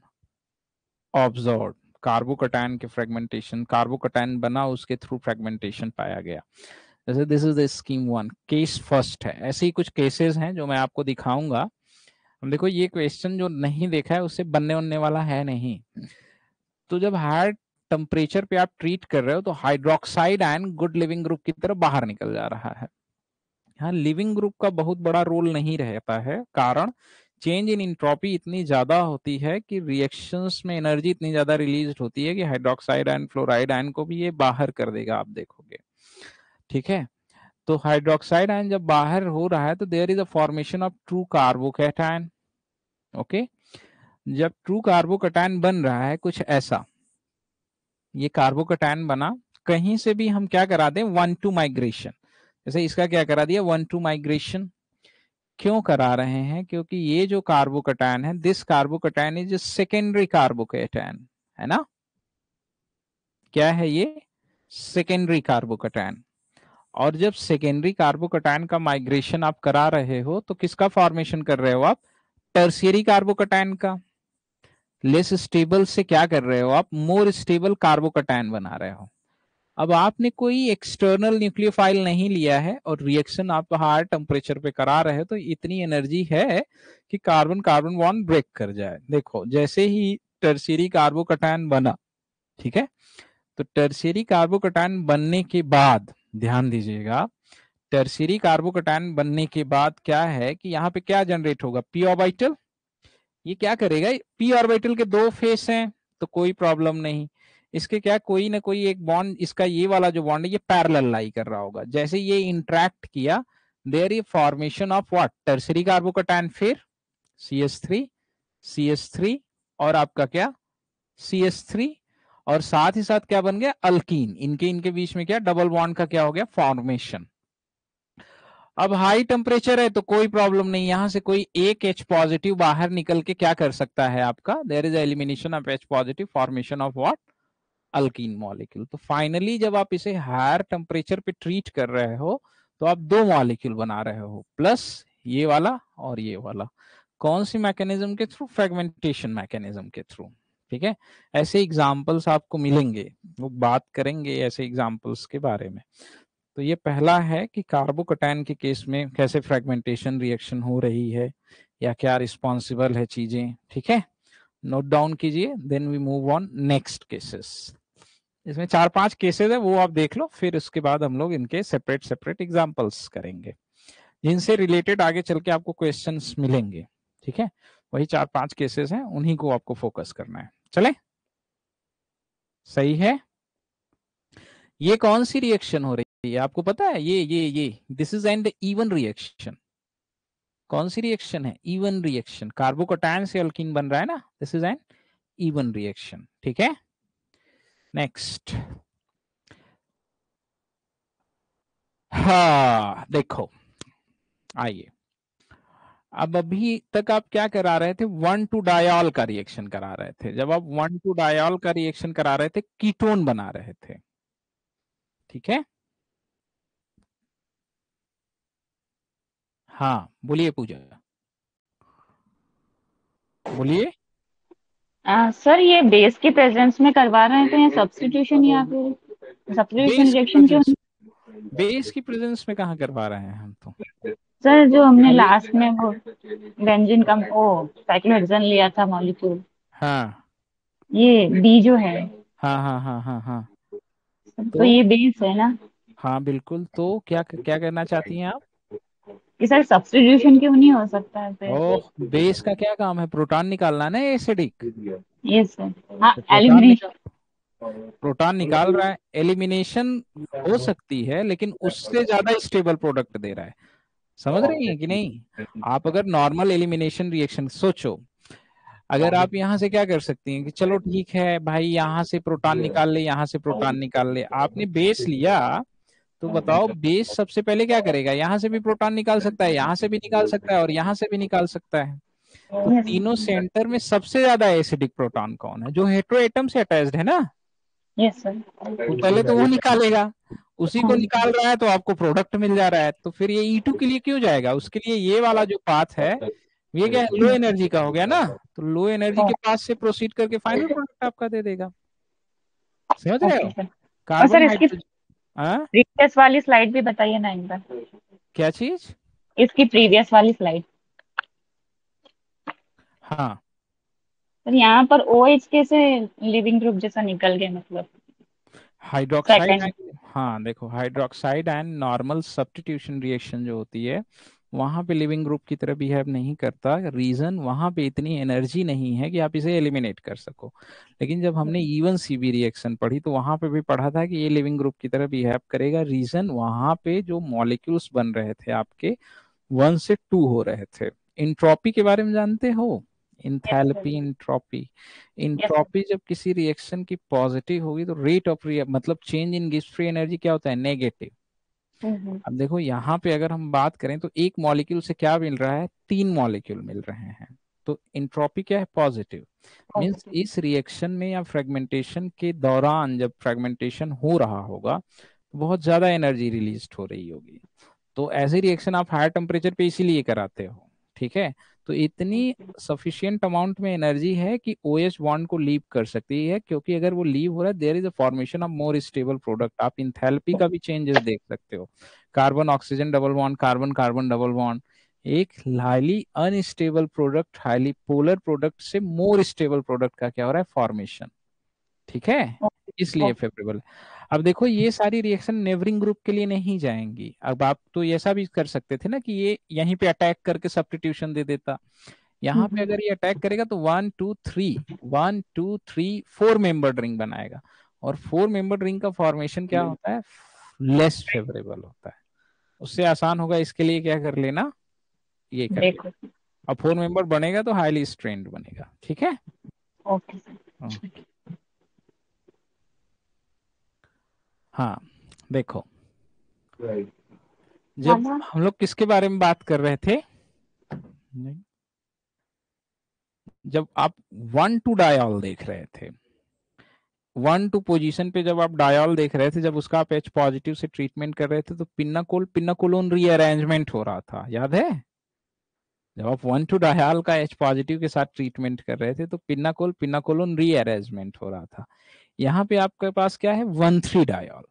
observe. Carbocation के फ्रेगमेंटेशन, कार्बोकटायन बना उसके थ्रू फ्रेगमेंटेशन पाया गया। जैसे this is the scheme one, case first है। ऐसे ही कुछ केसेस हैं जो मैं आपको दिखाऊंगा। हम देखो ये क्वेश्चन जो नहीं देखा है उससे बनने बनने वाला है नहीं। तो जब हायर टेम्परेचर पे आप ट्रीट कर रहे हो तो hydroxide ion good leaving group की तरफ बाहर निकल जा रहा है। यहाँ लिविंग ग्रुप का बहुत बड़ा रोल नहीं रहता है, कारण चेंज इन इंट्रोपी इतनी ज्यादा होती है कि रिएक्शंस में एनर्जी इतनी ज्यादा रिलीज होती है कि हाइड्रोक्साइड आयन फ्लोराइड आयन को भी ये बाहर कर देगा, आप देखोगे। ठीक है, तो हाइड्रोक्साइड आयन जब बाहर हो रहा है तो there is a formation of true carbocation. Okay, जब ट्रू कार्बोकैटायन बन रहा है कुछ ऐसा, ये कार्बोकैटायन बना, कहीं से भी हम क्या करा दें 1-2 माइग्रेशन, जैसे इसका क्या करा दिया 1-2 माइग्रेशन। क्यों करा रहे हैं, क्योंकि ये जो कार्बोकैटायन है, this carbocation is secondary carbocation, है ना। क्या है ये, सेकेंडरी कार्बोकैटायन। और जब सेकेंडरी कार्बोकैटायन का माइग्रेशन आप करा रहे हो तो किसका फॉर्मेशन कर रहे हो आप, टर्शियरी कार्बोकैटायन का। लेस स्टेबल से क्या कर रहे हो आप, मोर स्टेबल कार्बोकैटायन बना रहे हो। अब आपने कोई एक्सटर्नल न्यूक्लियोफाइल नहीं लिया है और रिएक्शन आप हायर टेम्परेचर पे करा रहे हो, तो इतनी एनर्जी है कि कार्बन कार्बन बॉन्ड ब्रेक कर जाए। देखो जैसे ही टर्शियरी कार्बोकैटायन बना, ठीक है, तो टर्शियरी कार्बोकैटायन बनने के बाद ध्यान दीजिएगा, टर्शियरी कार्बोकैटायन बनने के बाद क्या है कि यहाँ पे क्या जनरेट होगा, पी ऑर्बिटल। ये क्या करेगा, पी ऑर्बिटल के दो फेस हैं तो कोई प्रॉब्लम नहीं, इसके क्या कोई ना कोई एक बॉन्ड, इसका ये वाला जो बॉन्ड है ये पैरेलल लाई कर रहा होगा। जैसे ये इंटरेक्ट किया, there is formation of what, tertiary carbocation, फिर CH3, CH3 और आपका क्या CH3, और साथ ही साथ क्या बन गया अल्कीन, इनके इनके बीच में क्या डबल बॉन्ड का क्या हो गया फॉर्मेशन। अब हाई टेम्परेचर है तो कोई प्रॉब्लम नहीं, यहां से कोई एक H पॉजिटिव बाहर निकल के क्या कर सकता है आपका, there is elimination of H positive, formation of what, alkene molecule. तो फाइनली जब आप इसे हायर टेम्परेचर पे ट्रीट कर रहे हो तो आप दो मॉलिक्यूल बना रहे हो, प्लस ये वाला और ये वाला। कौन सी मैकेनिज्म के थ्रू, फ्रेगमेंटेशन मैकेनिज्म के थ्रू। ठीक है, ऐसे एग्जांपल्स आपको मिलेंगे, वो बात करेंगे ऐसे एग्जांपल्स के बारे में। तो ये पहला है कि कार्बोकैटायन के केस में कैसे फ्रेगमेंटेशन रिएक्शन हो रही है या क्या रिस्पॉन्सिबल है चीजें। ठीक है, नोट डाउन कीजिए, then we move on next cases. इसमें 4-5 केसेस है, वो आप देख लो, फिर उसके बाद हम लोग इनके सेपरेट सेपरेट एग्जांपल्स करेंगे जिनसे रिलेटेड आगे चल के आपको क्वेश्चंस मिलेंगे। ठीक है, वही 4-5 केसेस हैं, उन्हीं को आपको फोकस करना है। चले, सही है। ये कौन सी रिएक्शन हो रही है आपको पता है, ये this is and E one reaction. कौन सी रिएक्शन है, इवन रिएक्शन, कार्बोकैटायन से अल्कीन बन रहा है ना, this is N E one reaction. ठीक है, नेक्स्ट। हाँ देखो, आइए, अब अभी तक आप क्या करा रहे थे, 1,2 डायॉल का रिएक्शन करा रहे थे। जब आप 1,2 डायॉल का रिएक्शन करा रहे थे, कीटोन बना रहे थे। ठीक है, हाँ बोलिए पूजा, बोलिए। सर ये बेस की प्रेजेंस में करवा रहे हैं तो ये सब्स्टिट्यूशन या फिर सब्स्टिट्यूशन बेस की रिएक्शन क्यों? प्रेजेंस, बेस की प्रेजेंस में कहाँ करवा रहे हैं हम तो। सर जो हमने खाली, लास्ट में वो बेंजीन का वो साइक्लोहेक्सेन लिया था मॉलिक्यूल, हाँ ये बी जो है, हाँ हाँ हाँ हाँ हाँ, तो तो ये बेस है ना। हाँ बिल्कुल, तो क्या क्या करना चाहती हैं आप? कि सर सब्स्टिट्यूशन क्यों नहीं हो सकता है फिर? ओह, बेस का क्या काम है? प्रोटॉन निकालना ना, एसिडिक। Yes sir. हाँ, तो प्रोटॉन एलिमिनेशन। प्रोटॉन निकाल रहा है, एलिमिनेशन हो सकती है, लेकिन उससे ज्यादा स्टेबल प्रोडक्ट दे रहा है। समझ रही हैं कि नहीं? आप अगर नॉर्मल एलिमिनेशन रिएक्शन सोचो, अगर आप यहाँ से क्या कर सकती हैं कि चलो ठीक है भाई, यहाँ से प्रोटॉन निकाल ले, यहाँ से प्रोटॉन निकाल ले, आपने बेस लिया, तो बताओ बेस सबसे पहले क्या करेगा? यहाँ से भी प्रोटॉन निकाल सकता है, यहाँ से भी निकाल सकता है, और यहाँ से भी निकाल सकता है। तो यस तीनों सेंटर में सबसे ज्यादा एसिडिक प्रोटॉन कौन है? जो हेटेरो एटम से अटैच्ड है ना, यस सर। तो पहले तो वो निकालेगा। उसी को निकाल रहा है तो आपको प्रोडक्ट मिल जा रहा है, तो फिर ये E2 के लिए क्यों जाएगा? उसके लिए ये वाला जो पाथ है, ये क्या है? लो एनर्जी का हो गया ना, तो लो एनर्जी के पाथ से प्रोसीड करके फाइनल प्रोडक्ट आपका दे देगा। समझ रहे ओके हो? सर। और सर कार्बन इसकी हाइड्रोजन। हाँ, प्रीवियस वाली स्लाइड भी बताइए ना एक बार। क्या चीज? इसकी प्रीवियस वाली स्लाइड। हाँ, सर यहाँ पर OH कैसे लिविंग ग्रुप जैसा निकल गया मतलब? Hydroxide second. एंड, हाँ देखो, hydroxide and normal substitution reaction जो होती है, वहां पे लिविंग ग्रुप की तरह बिहेव नहीं करता। रीजन, वहां पे इतनी एनर्जी नहीं है कि आप इसे एलिमिनेट कर सको। लेकिन जब हमने इवन सीबी रिएक्शन पढ़ी, तो वहां पे भी पढ़ा था कि ये लिविंग ग्रुप की तरह बिहेव करेगा। रीजन, वहां पे जो मॉलिक्यूल्स बन रहे थे आपके, 1 से 2 हो रहे थे। इंट्रॉपी के बारे में जानते हो? Yes sir. Enthalpy, entropy. Yes sir. Entropy जब किसी रिएक्शन की पॉजिटिव होगी, तो रेट ऑफ मतलब change in Gibbs free energy क्या होता है? नेगेटिव। हम्म। अब देखो यहाँ पे अगर हम बात करें, तो एक मॉलिक्यूल से क्या मिल रहा है? 3 मॉलिक्यूल मिल रहे हैं। तो इंट्रॉपी क्या है? पॉजिटिव। Means positive. इस रिएक्शन में या फ्रेगमेंटेशन के दौरान, जब फ्रेगमेंटेशन हो रहा होगा, तो बहुत ज्यादा एनर्जी रिलीज हो रही होगी। तो ऐसे रिएक्शन आप हायर टेम्परेचर पे इसीलिए कराते हो। ठीक है? तो इतनी सफिशियंट अमाउंट में एनर्जी है कि OH बॉन्ड को लीव कर सकती है, क्योंकि अगर वो लीव हो रहा है, there is a formation of more stable product. आप इंथैल्पी का भी चेंजेस देख सकते हो। Carbon oxygen double bond, carbon carbon double bond, एक highly unstable product, highly polar product से मोर स्टेबल प्रोडक्ट का क्या हो रहा है? फॉर्मेशन। ठीक है? इसलिए ओके। फेवरेबल है। अब देखो, ये सारी रिएक्शन नेबरिंग ग्रुप के लिए नहीं जाएंगी। अब आप तो ऐसा भी कर सकते थे ना कि ये यहीं पे अटैक करके सब्स्टिट्यूशन दे देता। यहाँ पे अगर ये अटैक करेगा, तो 1 2 3, 1 2 3 4 मेंबर्ड रिंग बनाएगा। और 4 मेंबर्ड रिंग का फॉर्मेशन क्या होता है? लेस फेवरेबल होता है। उससे आसान होगा, इसके लिए क्या कर लेना? ये कर लेना। देखो। अब 4 मेंबर बनेगा तो हाईली स्ट्रेन्ड बनेगा। ठीक है? Okay sir. हाँ। हाँ, देखो, जब मामा। हम लोग किसके बारे में बात कर रहे थे? जब आप 1 2 डायल देख रहे थे, 1 2 पोजीशन पे जब आप डायल देख रहे थे, जब उसका आप H पॉजिटिव से ट्रीटमेंट कर रहे थे, तो पिनाकोलोन रीअरेंजमेंट हो रहा था, याद है? जब आप 1 2 डायल का H पॉजिटिव के साथ ट्रीटमेंट कर रहे थे, तो पिनाकोलोन रीअरेंजमेंट हो रहा था। यहाँ पे आपके पास क्या है? 1 3 डायल।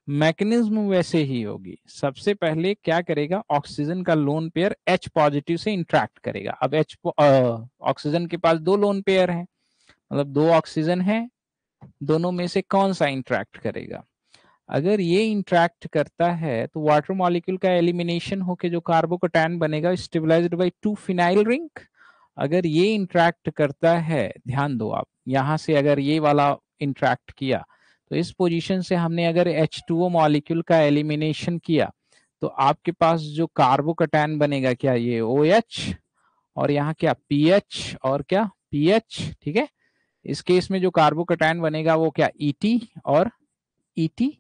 मैकेनिज्म वैसे ही होगी। सबसे पहले क्या करेगा? ऑक्सीजन का लोन पेयर H पॉजिटिव से इंट्रैक्ट करेगा। अब ऑक्सीजन के पास 2 लोन पेयर हैं, मतलब 2 ऑक्सीजन है, दोनों में से कौन सा इंट्रैक्ट करेगा? अगर ये इंट्रैक्ट करता है, तो वाटर मॉलिक्यूल का एलिमिनेशन होके जो कार्बोकैटायन बनेगा, स्टेबलाइज्ड बाय 2 फिनाइल रिंग। अगर ये इंट्रैक्ट करता है, ध्यान दो आप, यहां से अगर ये वाला इंट्रैक्ट किया, तो इस पोजीशन से हमने अगर H2O मॉलिक्यूल का एलिमिनेशन किया, तो आपके पास जो कार्बोकैटायन बनेगा क्या? ये OH, और यहाँ क्या? PH, और क्या? PH। ठीक है? इस केस में जो कार्बोकैटायन बनेगा वो क्या? ET और ET।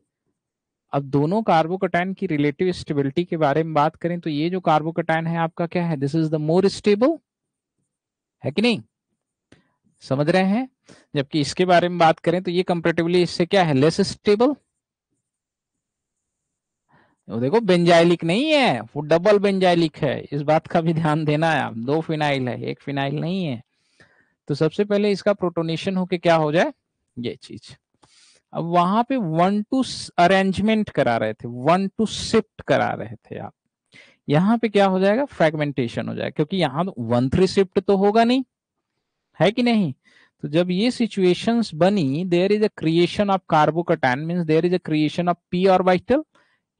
अब दोनों कार्बोकैटायन की रिलेटिव स्टेबिलिटी के बारे में बात करें, तो ये जो कार्बोकैटायन है आपका क्या है? This is the more stable, है कि नहीं? समझ रहे हैं? जबकि इसके बारे में बात करें, तो ये कंपेरेटिवली इससे क्या है? Less stable. वो देखो, बेंजाइलिक नहीं है, वो डबल बेंजाइलिक है। इस बात का भी ध्यान देना है। आप 2 फिनाइल है, 1 फिनाइल नहीं है। तो सबसे पहले इसका प्रोटोनेशन होके क्या हो जाए? ये चीज। अब वहां पे 1 2 अरेंजमेंट करा रहे थे, 1 2 शिफ्ट करा रहे थे आप। यहाँ पे क्या हो जाएगा? फ्रेगमेंटेशन हो जाएगा, क्योंकि यहाँ तो 1 3 शिफ्ट तो होगा नहीं, है कि नहीं? तो जब ये सिचुएशंस बनी, there is a creation of carbocation, means there is a creation of P orbital,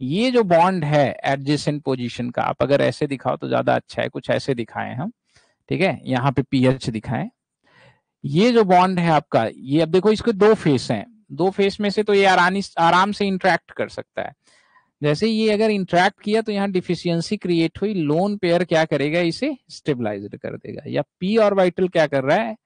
ये जो बॉन्ड है एडजेसेंट पोजीशन का, आप अगर ऐसे दिखाओ तो ज्यादा अच्छा है, कुछ ऐसे दिखाएं हम, ठीक है, यहाँ पे पीएच दिखाएं। ये जो बॉन्ड है आपका, ये अब देखो इसके दो फेस हैं, दो फेस में से तो ये आराम से इंटरेक्ट कर सकता है। जैसे ये अगर इंटरेक्ट किया तो यहाँ डिफिशियंसी क्रिएट हुई, लोन पेयर क्या करेगा, इसे स्टेबलाइज्ड कर देगा। या पी ऑर्बिटल क्या कर रहा है,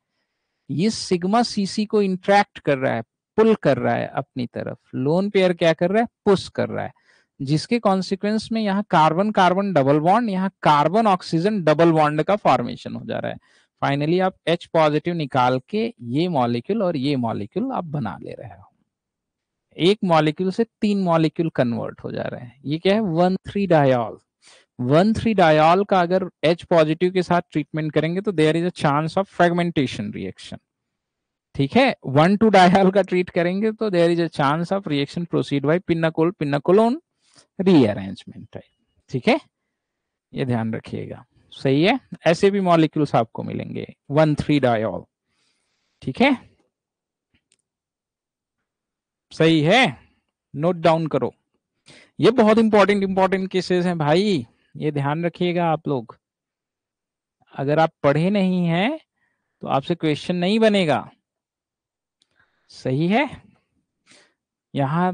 ये सिग्मा सीसी को इंटरेक्ट कर रहा है, पुल कर रहा है अपनी तरफ, लोन पेयर क्या कर रहा है, पुश कर रहा है, जिसके कॉन्सिक्वेंस में यहाँ कार्बन कार्बन डबल बॉन्ड, यहाँ कार्बन ऑक्सीजन डबल बॉन्ड का फॉर्मेशन हो जा रहा है। फाइनली आप H पॉजिटिव निकाल के ये मॉलिक्यूल और ये मॉलिक्यूल आप बना ले रहे हो, एक मॉलिक्यूल से 3 मॉलिक्यूल कन्वर्ट हो जा रहे हैं। ये क्या है, 1,3 डायॉल। 1,3 डायॉल का अगर H पॉजिटिव के साथ ट्रीटमेंट करेंगे तो there is a chance of fragmentation reaction, ठीक है। 1,2 डायॉल का ट्रीट करेंगे तो there is a chance of reaction proceed by pinacol pinacolone rearrangement, ठीक है, ये ध्यान रखिएगा। सही है, ऐसे भी मॉलिक्यूल्स आपको मिलेंगे 1,3 डायॉल, ठीक है, सही है, नोट डाउन करो। ये बहुत इंपॉर्टेंट केसेस हैं भाई, ये ध्यान रखिएगा आप लोग। अगर आप पढ़े नहीं हैं तो आपसे क्वेश्चन नहीं बनेगा, सही है, यहां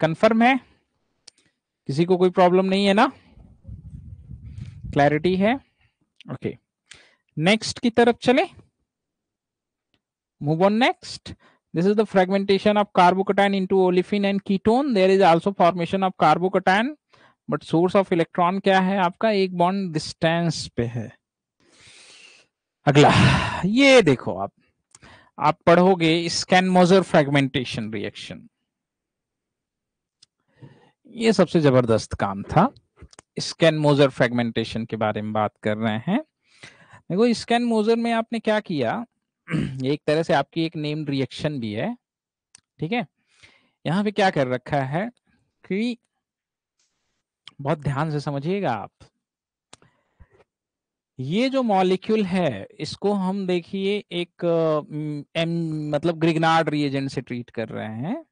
कंफर्म है, किसी को कोई प्रॉब्लम नहीं है ना, क्लैरिटी है, ओके। नेक्स्ट की तरफ चले, move on next. This is the fragmentation of carbocation into olefin and ketone. There is also formation of carbocation, but source of electron क्या है आपका, एक बॉन्ड डिस्टेंस पे है। अगला ये देखो, आप पढ़ोगे स्कैनमोजर फ्रेगमेंटेशन रिएक्शन, ये सबसे जबरदस्त काम था। स्कैनमोजर फ्रेगमेंटेशन के बारे में बात कर रहे हैं। देखो स्कैनमोजर में आपने क्या किया, एक तरह से आपकी एक नेम्ड रिएक्शन भी है, ठीक है। यहाँ पे क्या कर रखा है कि बहुत ध्यान से समझिएगा आप, ये जो मॉलिक्यूल है इसको हम देखिए एक मतलब ग्रिग्नार्ड रिएजेंट से ट्रीट कर रहे हैं।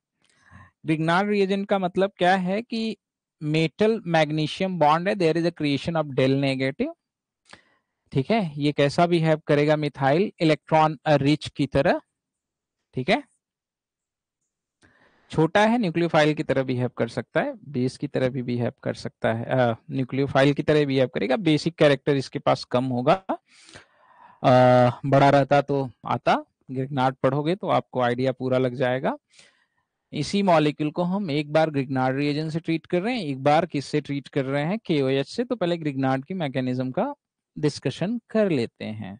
ग्रिग्नार्ड रिएजेंट का मतलब क्या है कि मेटल मैग्नीशियम बॉन्ड है, there is a creation of del negative, ठीक है। ये कैसा बिहेव करेगा, मिथाइल इलेक्ट्रॉन रिच की तरह, ठीक है, छोटा है, न्यूक्लियोफाइल की तरह बिहेव कर सकता है, बेस की तरह भी बिहेव कर सकता है, न्यूक्लियोफाइल की तरह बिहेव करेगा, बेसिक कैरेक्टर इसके पास कम होगा, बड़ा रहता तो आता, ग्रिग्नार्ड पढ़ोगे तो आपको आइडिया पूरा लग जाएगा। इसी मॉलिक्यूल को हम एक बार ग्रिग्नार्ड रिएजेंट से ट्रीट कर रहे हैं, एक बार किससे ट्रीट कर रहे हैं, KOH से। तो पहले ग्रिग्नार्ड की मैकेनिज्म का डिस्कशन कर लेते हैं।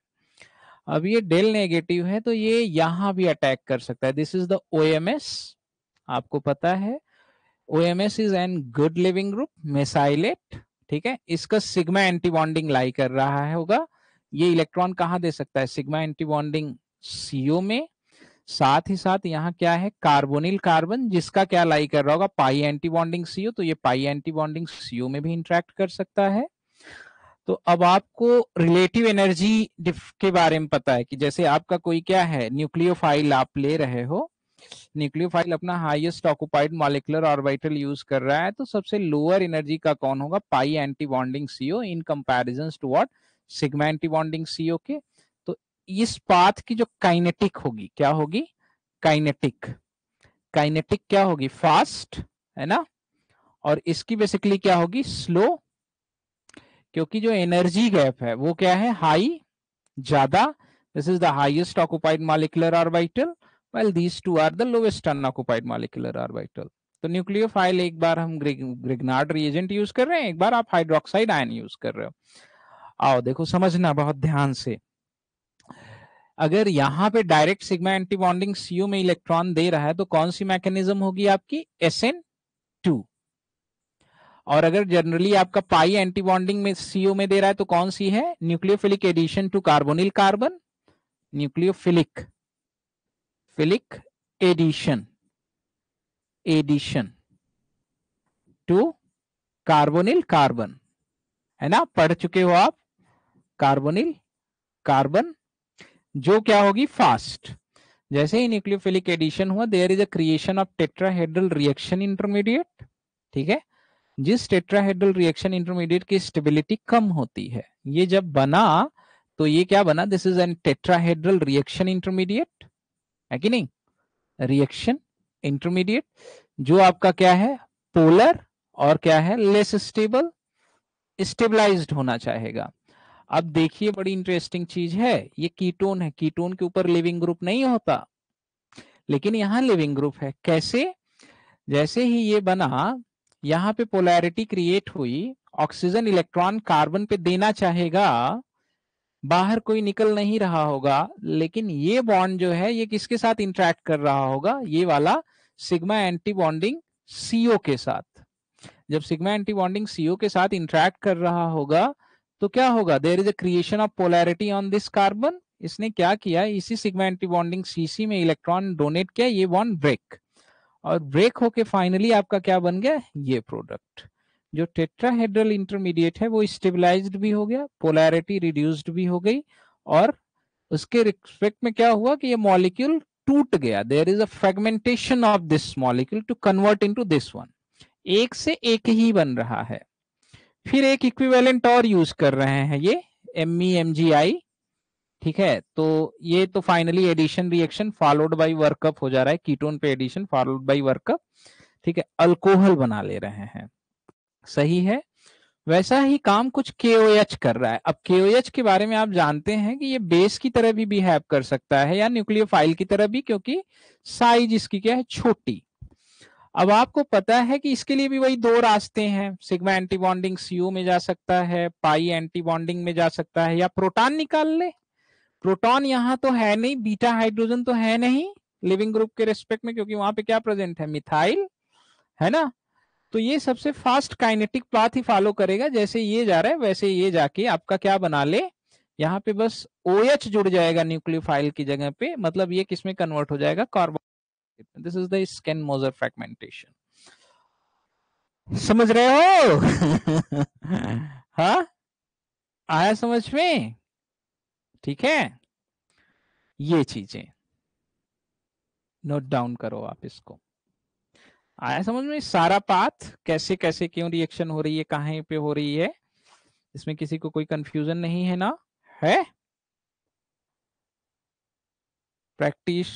अब ये डेल नेगेटिव है तो ये यहां भी अटैक कर सकता है, दिस इज द OMS, आपको पता है OMS is an good living group mesylate, ठीक है। इसका सिग्मा एंटीबॉन्डिंग लाई कर रहा है होगा, ये इलेक्ट्रॉन कहां दे सकता है, सिग्मा एंटीबॉन्डिंग CO में, साथ ही साथ यहाँ क्या है, कार्बोनिल कार्बन, जिसका क्या लाई कर रहा होगा, पाई एंटीबॉन्डिंग CO, तो ये पाई एंटीबॉन्डिंग CO में भी इंटरेक्ट कर सकता है। तो अब आपको रिलेटिव एनर्जी के बारे में पता है कि जैसे आपका कोई क्या है, न्यूक्लियोफाइल आप ले रहे हो, न्यूक्लियोफाइल अपना highest occupied molecular orbital use कर रहा है, तो सबसे लोअर एनर्जी का कौन होगा, pi anti bonding CO in comparison to what, sigma anti bonding CO के। तो इस पाथ की जो काइनेटिक होगी, क्या होगी, काइनेटिक, काइनेटिक क्या होगी, फास्ट, है ना, और इसकी बेसिकली क्या होगी, स्लो, क्योंकि जो एनर्जी गैप है वो क्या है, हाई, ज्यादा, this is the highest occupied molecular orbital, while these two are the lowest unoccupied molecular orbital। तो न्यूक्लियोफाइल एक बार हम ग्रिग्नार्ड रिएजेंट यूज कर रहे हैं, एक बार आप हाइड्रोक्साइड आयन यूज कर रहे हो। आओ देखो समझना बहुत ध्यान से, अगर यहाँ पे direct sigma anti bonding CO में इलेक्ट्रॉन दे रहा है तो कौन सी मैकेनिज्म होगी आपकी, SN2। और अगर जनरली आपका पाई एंटी बॉन्डिंग में CO में दे रहा है तो कौन सी है, nucleophilic addition to carbonyl carbon, nucleophilic philic addition, addition to carbonyl carbon, है ना, पढ़ चुके हो आप, कार्बोनिल कार्बन, जो क्या होगी, फास्ट। जैसे ही न्यूक्लियोफिलिक एडिशन हुआ, there is a creation of tetrahedral reaction intermediate, ठीक है, जिस टेट्राहेड्रल रिएक्शन इंटरमीडिएट की स्टेबिलिटी कम होती है, ये जब बना तो ये क्या बना, this is an tetrahedral reaction intermediate, है कि नहीं, रिएक्शन इंटरमीडिएट जो आपका क्या है, पोलर और क्या है, लेस स्टेबल, स्टेबलाइज्ड होना चाहेगा। अब देखिए बड़ी इंटरेस्टिंग चीज है, ये कीटोन है, कीटोन के ऊपर लिविंग ग्रुप नहीं होता, लेकिन यहाँ लिविंग ग्रुप है। कैसे, जैसे ही ये बना, यहाँ पे पोलैरिटी क्रिएट हुई, ऑक्सीजन इलेक्ट्रॉन कार्बन पे देना चाहेगा, बाहर कोई निकल नहीं रहा होगा, लेकिन ये बॉन्ड जो है ये किसके साथ इंटरेक्ट कर रहा होगा, ये वाला सिग्मा एंटी बॉन्डिंग सीओ के साथ। जब सिग्मा एंटी बॉन्डिंग सीओ के साथ इंटरेक्ट कर रहा होगा तो क्या होगा, there is a creation of polarity on this carbon. इसने क्या किया, इसी सिग्मा एंटी बॉन्डिंग सीसी में इलेक्ट्रॉन डोनेट किया, ये बॉन्ड ब्रेक, और ब्रेक होके फाइनली आपका क्या बन गया, ये प्रोडक्ट। जो टेट्राहेड्रल इंटरमीडिएट है वो स्टेबलाइज्ड भी हो गया, पोलैरिटी रिड्यूस्ड भी हो गई, और उसके रिस्पेक्ट में क्या हुआ कि ये मॉलिक्यूल टूट गया, there is a fragmentation of this molecule to convert into this one, एक से एक ही बन रहा है। फिर एक इक्विवेलेंट और यूज कर रहे हैं, ये MEMGI, ठीक है, तो ये तो finally addition reaction followed by workup हो जा रहा है, कीटोन पे एडिशन फॉलोड बाय वर्कअप, ठीक है, अल्कोहल बना ले रहे हैं, सही है। वैसा ही काम कुछ KOH कर रहा है। अब KOH के बारे में आप जानते हैं कि ये बेस की तरह भी बिहेव कर सकता है या न्यूक्लियोफाइल की तरह भी, क्योंकि साइज इसकी क्या है, छोटी। अब आपको पता है कि इसके लिए भी वही दो रास्ते हैं, सिग्मा एंटी बॉन्डिंग सीओ में जा सकता है, पाई एंटी बॉन्डिंग में जा सकता है, या प्रोटॉन निकाल ले। प्रोटॉन यहाँ तो है नहीं, बीटा हाइड्रोजन तो है नहीं लिविंग ग्रुप के रेस्पेक्ट में, क्योंकि वहां पे क्या प्रेजेंट है, मिथाइल, है ना। तो ये सबसे फास्ट काइनेटिक पाथ ही फॉलो करेगा, जैसे ये जा रहा है वैसे ये जाके आपका क्या बना ले, यहाँ पे बस OH जुड़ जाएगा न्यूक्लियोफाइल की जगह पे, मतलब ये किसमें कन्वर्ट हो जाएगा, carbon. This is the skin मोजर फ्रेगमेंटेशन, समझ रहे हो? हाँ, आया समझ में, ठीक है, ये चीजें नोट डाउन करो आप इसको। आया समझ में, सारा पाथ कैसे कैसे क्यों रिएक्शन हो रही है, कहाँ पे हो रही है, इसमें किसी को कोई कंफ्यूजन नहीं है ना, है। प्रैक्टिस,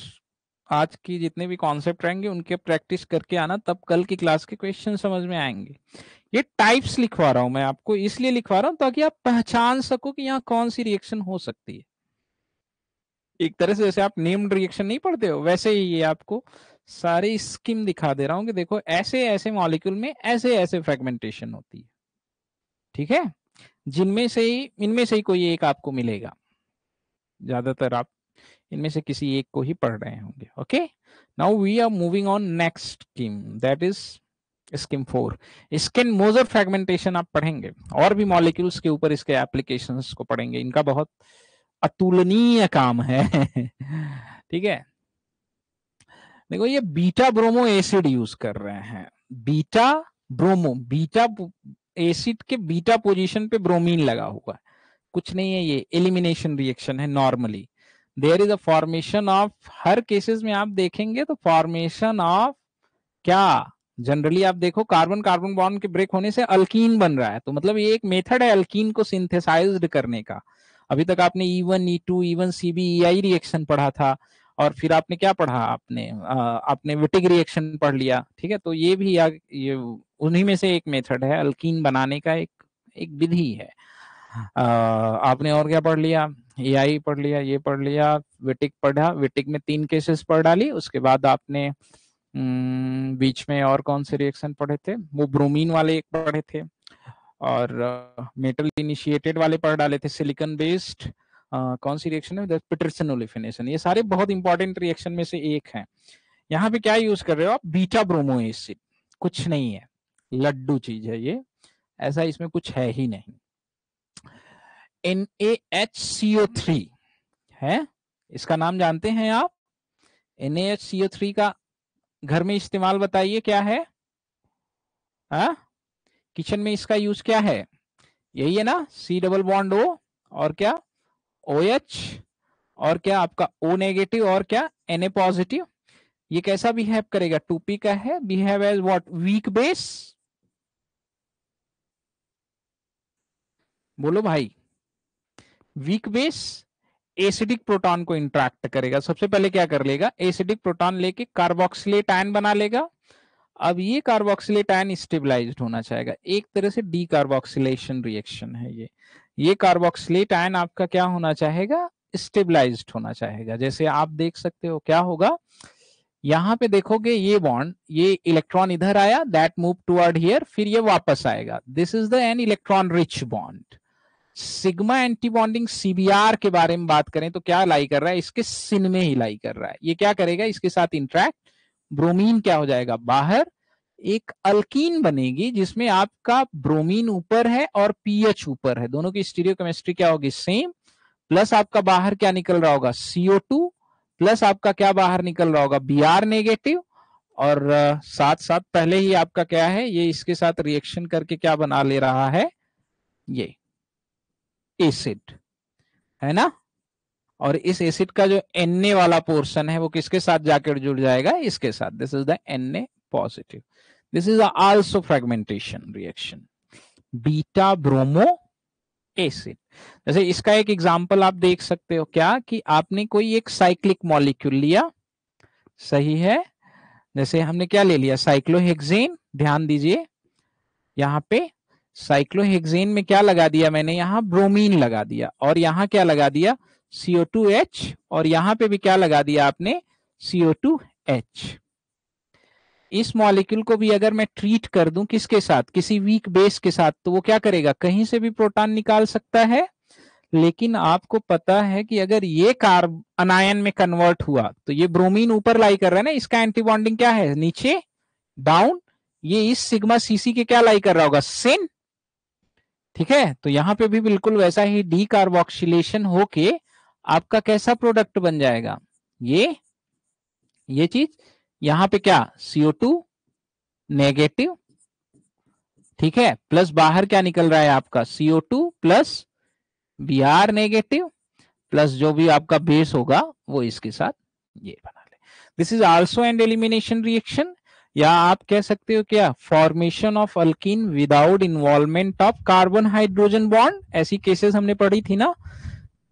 आज की जितने भी कॉन्सेप्ट रहेंगे उनके प्रैक्टिस करके आना, तब कल की क्लास के क्वेश्चन समझ में आएंगे। ये टाइप्स लिखवा रहा हूं मैं आपको, इसलिए लिखवा रहा हूं ताकि आप पहचान सको कि यहाँ कौन सी रिएक्शन हो सकती है। एक तरह से जैसे आप नेम्ड रिएक्शन नहीं पढ़ते हो, वैसे ही ये आपको सारी स्कीम दिखा दे रहा हूं कि देखो ऐसे ऐसे मॉलिक्यूल में ऐसे ऐसे फ्रेगमेंटेशन होती है, ठीक है, जिनमें से ही, इनमें से ही कोई एक आपको मिलेगा, ज्यादातर आप इनमें से किसी एक को ही पढ़ रहे होंगे। Okay, now we are moving on next scheme, that is scheme 4, Eschenmoser fragmentation आप पढ़ेंगे, और भी मॉलिक्यूल्स के ऊपर इसके एप्लीकेशंस को पढ़ेंगे, इनका बहुत अतुलनीय काम है। ठीक है, देखो ये बीटा ब्रोमो एसिड यूज कर रहे हैं, बीटा ब्रोमो, बीटा एसिड के बीटा पोजीशन पे ब्रोमीन लगा हुआ है, कुछ नहीं है, ये एलिमिनेशन रिएक्शन है। Normally there is a formation of, हर केसेस में आप देखेंगे तो फॉर्मेशन ऑफ क्या, जनरली आप देखो कार्बन कार्बन बॉन्ड के ब्रेक होने से अल्कीन बन रहा है, तो मतलब ये एक मेथड है अल्कीन को सिंथेसाइज्ड करने का। अभी तक आपने E1 E2 E1 CB reaction पढ़ा था, और फिर आपने क्या पढ़ा, आपने विटिग रिएक्शन पढ़ लिया, ठीक है, तो ये भी ये उन्हीं में से एक मेथड है, अल्कीन बनाने का एक एक विधि है। आपने और क्या पढ़ लिया, AI पढ़ लिया, ये पढ़ लिया, विटिक पढ़ा, विटिक में 3 केसेस पढ़ डाली, उसके बाद आपने बीच में और कौन से रिएक्शन पढ़े थे, वो ब्रोमीन वाले एक पढ़े थे, और मेटल इनिशिएटेड वाले पढ़ डाले थे, सिलिकॉन बेस्ड कौन सी रिएक्शन है, पीटरसन ओलिफिनेशन, ये सारे बहुत इंपॉर्टेंट रिएक्शन में से एक है। यहाँ पे क्या यूज कर रहे हो आप, बीटा ब्रोमो एसिड, कुछ नहीं है, लड्डू चीज है ये, ऐसा इसमें कुछ है ही नहीं। NaHCO3 है, इसका नाम जानते हैं आप, NaHCO3 का घर में इस्तेमाल बताइए क्या है, हाँ, किचन में इसका यूज क्या है, यही है ना, C डबल बॉन्ड O, और क्या OH, और क्या आपका O नेगेटिव, और क्या Na पॉजिटिव। ये कैसा बिहेव करेगा, 2p का है, behave as what, weak base, बोलो भाई। वीक बेस एसिडिक प्रोटॉन को इंट्रैक्ट करेगा, सबसे पहले क्या कर लेगा, एसिडिक प्रोटॉन लेके कार्बोक्सिलेट आयन बना लेगा। अब ये कार्बोक्सिलेट आयन स्टेबलाइज्ड होना चाहेगा, एक तरह से डीकार्बोक्सिलेशन रिएक्शन है ये कार्बोक्सिलेट आयन आपका क्या होना चाहेगा, स्टेबलाइज्ड होना चाहेगा। जैसे आप देख सकते हो क्या होगा, यहां पे देखोगे ये बॉन्ड, ये इलेक्ट्रॉन इधर आया, दैट मूव टुवर्ड हियर, फिर ये वापस आएगा, this is the an electron rich bond. Sigma anti bonding CBR के बारे में बात करें तो क्या लाई कर रहा है, इसके सिन में ही लाई कर रहा है। ये क्या करेगा, इसके साथ इंट्रैक्ट, ब्रोमीन क्या हो जाएगा बाहर, एक अल्कीन बनेगी जिसमें आपका ब्रोमीन ऊपर है और पीएच ऊपर है, दोनों की स्टीरियोकेमिस्ट्री क्या होगी सेम, प्लस आपका बाहर क्या निकल रहा होगा CO2, प्लस आपका क्या बाहर निकल रहा होगा Br नेगेटिव, और साथ साथ पहले ही आपका क्या है, ये इसके साथ रिएक्शन करके क्या बना ले रहा है, ये एसिड है ना। और इस एसिड का जो Na वाला पोर्शन है वो किसके साथ जाकर जुड़ जाएगा, इसके साथ, this is the Na positive. This is also fragmentation reaction, beta bromo acid. जैसे इसका एक एग्जांपल आप देख सकते हो क्या, कि आपने कोई एक साइक्लिक मॉलिक्यूल लिया, सही है, जैसे हमने क्या ले लिया, साइक्लोहेक्सेन, ध्यान दीजिए यहाँ पे साइक्लोहेक्सेन में क्या लगा दिया मैंने, यहाँ ब्रोमीन लगा दिया, और यहाँ क्या लगा दिया CO2H, और यहाँ पे भी क्या लगा दिया आपने CO2H। इस मॉलिक्यूल को भी अगर मैं ट्रीट कर दूं किसके साथ, किसी वीक बेस के साथ, तो वो क्या करेगा, कहीं से भी प्रोटॉन निकाल सकता है। लेकिन आपको पता है कि अगर ये कार्ब अनायन में कन्वर्ट हुआ तो ये ब्रोमीन ऊपर लाई कर रहा है ना, इसका एंटीबॉन्डिंग क्या है, नीचे डाउन, ये इस सिग्मा सीसी के क्या लाई कर रहा होगा, सिन, ठीक है। तो यहां पे भी बिल्कुल वैसा ही डीकार्बोक्सिलेशन होके आपका कैसा प्रोडक्ट बन जाएगा, ये चीज, यहां पे क्या CO2 नेगेटिव, ठीक है, प्लस बाहर क्या निकल रहा है आपका CO2 plus Br negative, plus जो भी आपका बेस होगा वो इसके साथ ये बना ले। This is also an elimination reaction, या आप कह सकते हो क्या, formation of alkyne without involvement of carbon hydrogen bond, ऐसी केसेस हमने पढ़ी थी ना,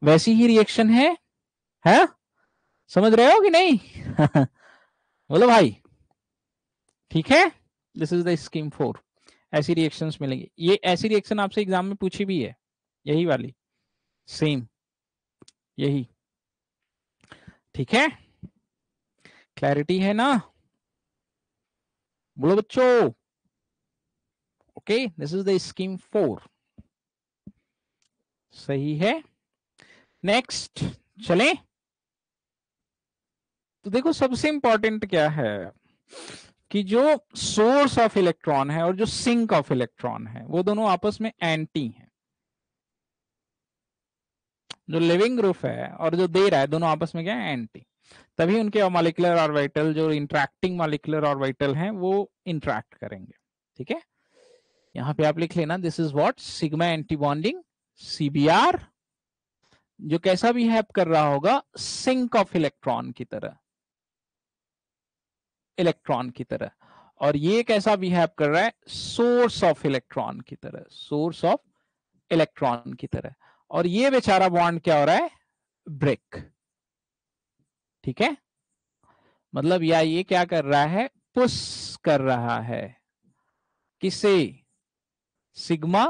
वैसी ही रिएक्शन है? समझ रहे हो कि नहीं? बोलो भाई, ठीक है। दिस इज द स्कीम 4, ऐसी रिएक्शंस मिलेंगी, ये ऐसी रिएक्शन आपसे एग्जाम में पूछी भी है, यही वाली सेम, यही, ठीक है, क्लैरिटी है ना, बोलो बच्चों। Okay, this is the scheme 4, सही है। नेक्स्ट चलें, तो देखो सबसे इंपॉर्टेंट क्या है, कि जो सोर्स ऑफ इलेक्ट्रॉन है और जो सिंक ऑफ इलेक्ट्रॉन है वो दोनों आपस में एंटी हैं। जो लिविंग ग्रुप है और जो दे रहा है दोनों आपस में क्या है, एंटी, तभी उनके मॉलिक्यूलर ऑर्बिटल, जो इंटरैक्टिंग मॉलिक्यूलर ऑर्बिटल हैं वो इंटरैक्ट करेंगे, ठीक है। यहां पे आप लिख लेना, this is what, sigma anti bonding CBr, जो कैसा बिहेव कर रहा होगा, सिंक ऑफ इलेक्ट्रॉन की तरह, इलेक्ट्रॉन की तरह, और ये कैसा बिहेव कर रहा है, सोर्स ऑफ इलेक्ट्रॉन की तरह, सोर्स ऑफ इलेक्ट्रॉन की तरह, और ये बेचारा बॉन्ड क्या हो रहा है, ब्रेक, ठीक है। मतलब या ये क्या कर रहा है, पुश कर रहा है, किसे, सिग्मा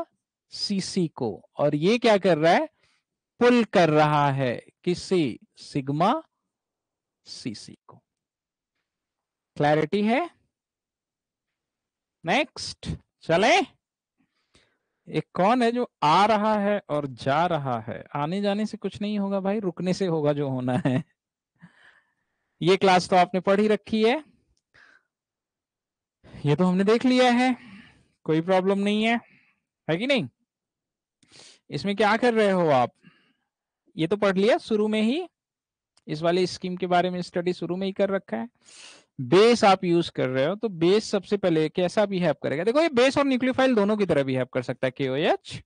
सीसी को, और ये क्या कर रहा है, पुल कर रहा है, किसे, सिग्मा सीसी को। क्लैरिटी है। नेक्स्ट चले, एक कौन है जो आ रहा है और जा रहा है, आने जाने से कुछ नहीं होगा भाई, रुकने से होगा जो होना है। ये क्लास तो आपने पढ़ ही रखी ये तो हमने देख लिया है, कोई प्रॉब्लम नहीं है कि नहीं। इसमें क्या कर रहे हो आप, ये तो पढ़ लिया शुरू में ही, इस वाले स्कीम के बारे में स्टडी शुरू में ही कर रखा है। बेस आप यूज कर रहे हो, तो बेस सबसे पहले कैसा बिहेव करेगा, देखो ये बेस और न्यूक्लियोफाइल दोनों की तरह बिहेव कर सकता है, KOH,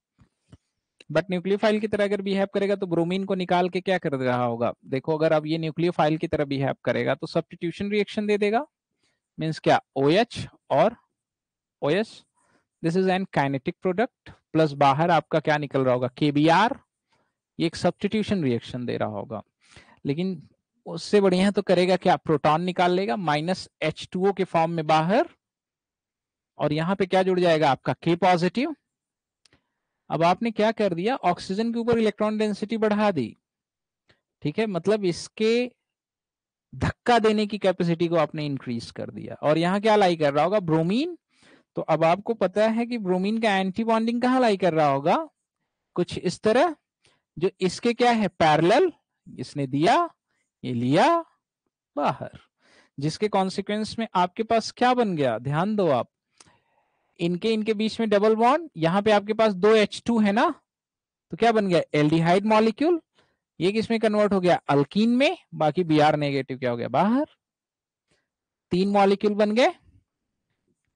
बट न्यूक्लियोफाइल की तरह अगर बिहेव करेगा तो ब्रोमीन को निकाल के क्या कर रहा होगा, देखो अगर अब ये न्यूक्लियोफाइल की तरह बिहेव करेगा तो सब्स्टिट्यूशन रिएक्शन दे देगा, मींस क्या, OH और OS, this is N kinetic product, plus बाहर आपका क्या निकल रहा होगा, KBr। ये एक सब्स्टिट्यूशन रिएक्शन दे रहा होगा, लेकिन उससे बढ़िया तो करेगा क्या, प्रोटॉन निकाल लेगा -H2O के फॉर्म में बाहर, और यहां पे क्या जुड़ जाएगा आपका K पॉजिटिव। अब आपने क्या कर दिया, ऑक्सीजन के ऊपर इलेक्ट्रॉन डेंसिटी बढ़ा दी, ठीक है, मतलब इसके धक्का देने की कैपेसिटी को आपने इंक्रीज कर दिया। और यहाँ क्या लाई कर रहा होगा, ब्रोमीन। तो अब आपको पता है कि ब्रोमीन का एंटी बॉन्डिंग कहाँ लाई कर रहा होगा, कुछ इस तरह, जो इसके क्या है, पैरेलल, इसने दिया, ये लिया बाहर, जिसके कॉन्सिक्वेंस में आपके पास क्या बन गया, ध्यान दो आप, इनके इनके बीच में डबल बॉन्ड, यहां पे आपके पास 2 H2 है ना, तो क्या बन गया, एल्डिहाइड मॉलिक्यूल। ये किसमें कन्वर्ट हो गया, अल्कीन में, बाकी Br नेगेटिव क्या हो गया बाहर, 3 मॉलिक्यूल बन गए,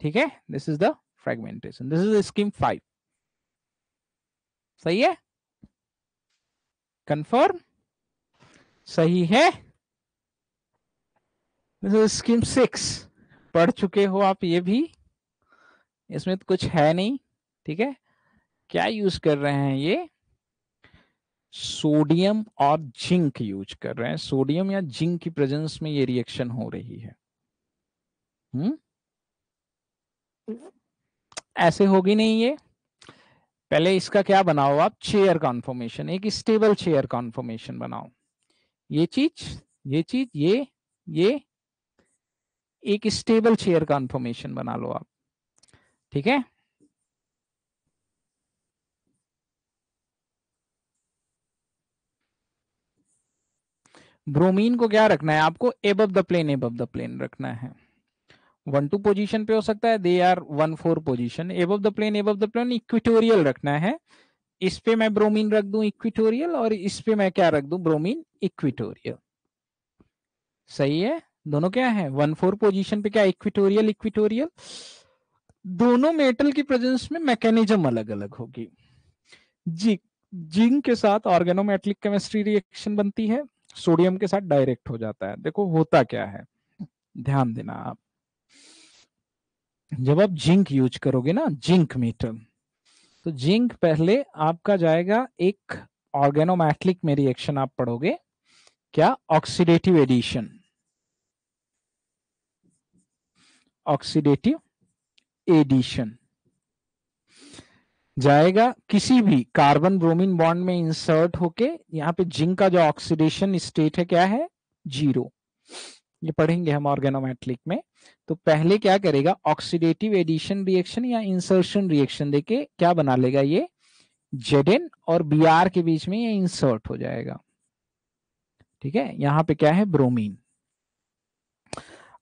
ठीक है। This is the fragmentation, this is scheme 5, सही है, कंफर्म, सही है। दिस इज स्कीम 6, पढ़ चुके हो आप ये भी, इसमें तो कुछ है नहीं, ठीक है। क्या यूज कर रहे हैं ये, सोडियम और जिंक यूज कर रहे हैं, सोडियम या जिंक की प्रेजेंस में ये रिएक्शन हो रही है। ऐसे होगी नहीं ये, पहले इसका क्या बनाओ आप, चेयर कॉन्फॉर्मेशन, एक स्टेबल चेयर कॉन्फॉर्मेशन बनाओ, ये चीज, ये चीज, ये एक स्टेबल चेयर कॉन्फॉर्मेशन बना लो आप, ठीक है। ब्रोमीन को क्या रखना है आपको, above the plane, above the plane रखना है। 1-2 पोजीशन पे हो सकता है, they are 1-4 position, above the plane, above the plane equatorial रखना है। इस पे मैं ब्रोमीन रख दूं इक्वेटोरियल, और इस पे मैं क्या रख दूं, ब्रोमीन इक्वेटोरियल, सही है। दोनों क्या है, 1-4 पोजीशन पे क्या, इक्वेटोरियल इक्वेटोरियल। दोनों मेटल की प्रेजेंस में मैकेनिज्म अलग अलग होगी। जिंक के साथ ऑर्गेनोमेटलिक केमिस्ट्री रिएक्शन बनती है, सोडियम के साथ डायरेक्ट हो जाता है। देखो होता क्या है, ध्यान देना आप, जब आप जिंक यूज करोगे ना, जिंक मेटल, तो जिंक पहले आपका जाएगा एक ऑर्गेनोमेटलिक में रिएक्शन आप पढ़ोगे, क्या, ऑक्सीडेटिव एडिशन, ऑक्सीडेटिव एडिशन जाएगा किसी भी कार्बन ब्रोमीन बॉन्ड में इंसर्ट होके, यहाँ पे जिंक का जो ऑक्सीडेशन स्टेट है क्या है, 0, ये पढ़ेंगे हम ऑर्गेनोमेटलिक में। तो पहले क्या करेगा, ऑक्सीडेटिव एडिशन रिएक्शन या इंसर्शन रिएक्शन देके क्या बना लेगा, ये Zn और Br के बीच में ये इंसर्ट हो जाएगा, ठीक है। यहाँ पे क्या है, ब्रोमीन।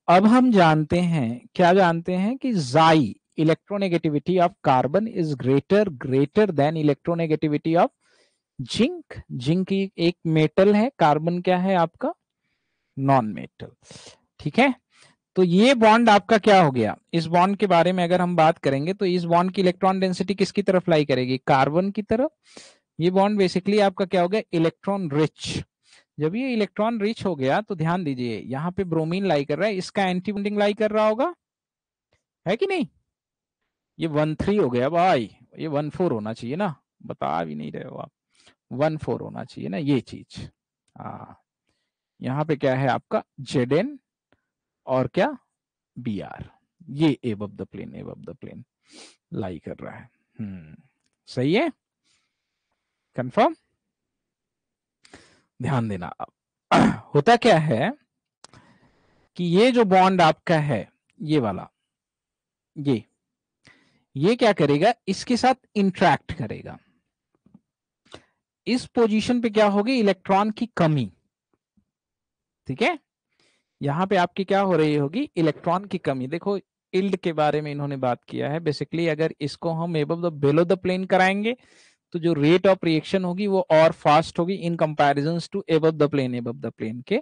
अब हम जानते हैं, क्या जानते हैं कि जाई, electronegativity of carbon is greater than electronegativity of zinc. Zinc एक मेटल है, कार्बन क्या है आपका, नॉन मेटल, ठीक है। तो ये बॉन्ड आपका क्या हो गया, इस बॉन्ड के बारे में अगर हम बात करेंगे तो इस बॉन्ड की इलेक्ट्रॉन डेंसिटी किसकी तरफ लाई करेगी, कार्बन की तरफ। ये बॉन्ड बेसिकली आपका क्या हो गया, इलेक्ट्रॉन रिच। जब ये इलेक्ट्रॉन रिच हो गया तो ध्यान दीजिए, यहाँ पे ब्रोमीन लाई कर रहा है, इसका एंटी बॉन्डिंग लाई कर रहा होगा, है कि नहीं। ये 1-3 हो गया भाई, ये 1-4 होना चाहिए ना, बता भी नहीं रहे हो आप, 1-4 होना चाहिए ना ये चीज। हाँ, यहाँ पे क्या है आपका Zn और क्या, Br, ये above the plane, above the plane lie कर रहा है। सही है, कंफर्म, ध्यान देना अब। होता क्या है कि ये जो बॉन्ड आपका है, ये वाला, ये क्या करेगा, इसके साथ इंट्रैक्ट करेगा, इस पोजीशन पे क्या होगी, इलेक्ट्रॉन की कमी, ठीक है। यहां पे आपकी क्या हो रही होगी, इलेक्ट्रॉन की कमी। देखो इल्ड के बारे में इन्होंने बात किया है, बेसिकली अगर इसको हम above the below the plane कराएंगे तो जो रेट ऑफ रिएक्शन होगी वो और फास्ट होगी in comparison to above the plane, above the plane के।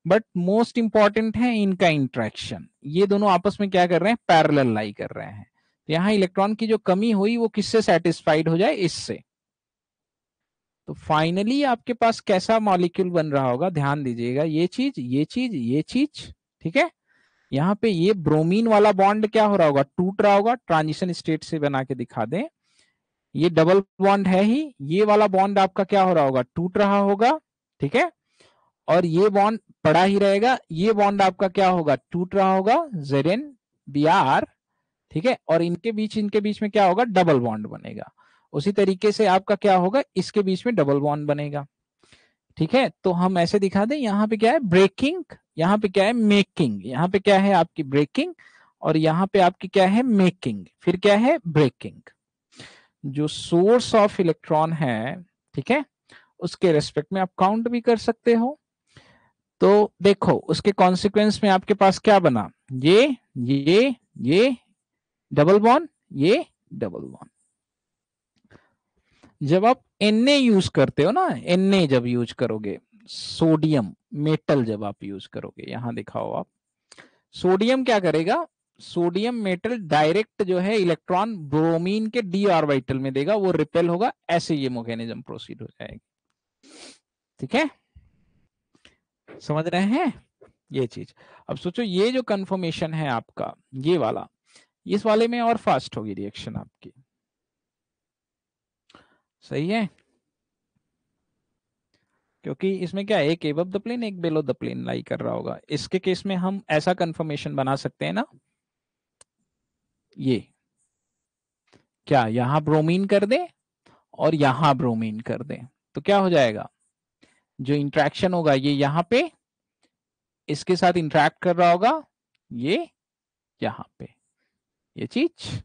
बट मोस्ट इंपॉर्टेंट है इनका इंट्रैक्शन, ये दोनों आपस में क्या कर रहे हैं, पैरेलल लाई कर रहे हैं। तो यहाँ इलेक्ट्रॉन की जो कमी हुई वो किससे सेटिस्फाइड हो जाए, इससे। तो फाइनली आपके पास कैसा मॉलिक्यूल बन रहा होगा, ध्यान दीजिएगा, ये चीज, ये चीज, ये चीज, ठीक है। यहाँ पे ये ब्रोमीन वाला बॉन्ड क्या हो रहा होगा, टूट रहा होगा, ट्रांजिशन स्टेट से बना के दिखा दें। ये डबल बॉन्ड है ही, ये वाला बॉन्ड आपका क्या हो रहा होगा, टूट रहा होगा, ठीक है, और ये बॉन्ड पड़ा ही रहेगा, ये बॉन्ड आपका क्या होगा, टूट रहा होगा, ZnBr, ठीक है, और इनके बीच में क्या होगा, डबल बॉन्ड बनेगा। उसी तरीके से आपका क्या होगा, इसके बीच में डबल बॉन्ड बनेगा, ठीक है। तो हम ऐसे दिखा दें, यहाँ पे क्या है ब्रेकिंग, यहाँ पे क्या है मेकिंग, यहाँ पे क्या है आपकी ब्रेकिंग, और यहाँ पे आपकी क्या है मेकिंग, फिर क्या है ब्रेकिंग। जो सोर्स ऑफ इलेक्ट्रॉन है, ठीक है, उसके रेस्पेक्ट में आप काउंट भी कर सकते हो। तो देखो उसके कॉन्सिक्वेंस में आपके पास क्या बना, ये डबल बॉन्ड, ये डबल बॉन्ड। जब आप Na यूज करते हो ना, Na जब यूज करोगे, सोडियम मेटल जब आप यूज करोगे, यहां दिखाओ आप, सोडियम क्या करेगा, सोडियम मेटल डायरेक्ट जो है इलेक्ट्रॉन ब्रोमीन के d ऑर्बिटल में देगा, वो रिपेल होगा, ऐसे ये मैकेनिज्म प्रोसीड हो जाएगी, ठीक है, समझ रहे हैं ये चीज। अब सोचो ये जो कंफर्मेशन है आपका, ये वाला, इस वाले में और फास्ट होगी रिएक्शन आपकी, सही है, क्योंकि इसमें क्या है, एक एबव द प्लेन एक बिलो द प्लेन लाई कर रहा होगा। इसके केस में हम ऐसा कंफर्मेशन बना सकते हैं ना, ये क्या यहां ब्रोमीन कर दे और यहां ब्रोमीन कर दे, तो क्या हो जाएगा, जो इंट्रैक्शन होगा ये यहां पे इसके साथ इंटरेक्ट कर रहा होगा, ये यहां पे, ये चीज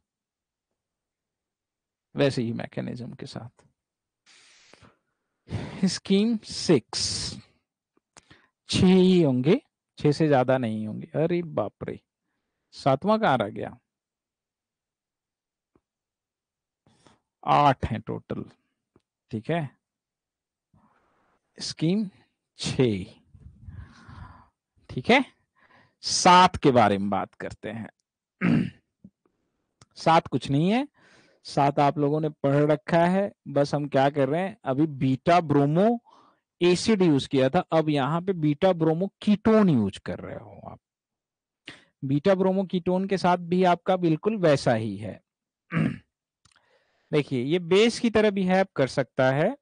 वैसे ही मैकेनिज्म के साथ। स्कीम 6, 6 ही होंगे, 6 से ज्यादा नहीं होंगे, अरे बाप रे, 7वां कहां रह गया, 8 है टोटल, ठीक है। स्कीम 6, ठीक है। 7 के बारे में बात करते हैं। 7 कुछ नहीं है, 7 आप लोगों ने पढ़ रखा है, बस हम क्या कर रहे हैं, अभी बीटा ब्रोमो एसिड यूज किया था, अब यहाँ पे बीटा ब्रोमो कीटोन यूज कर रहे हो आप। बीटा ब्रोमो कीटोन के साथ भी आपका बिल्कुल वैसा ही है। देखिए ये बेस की तरह बिहेव कर सकता है,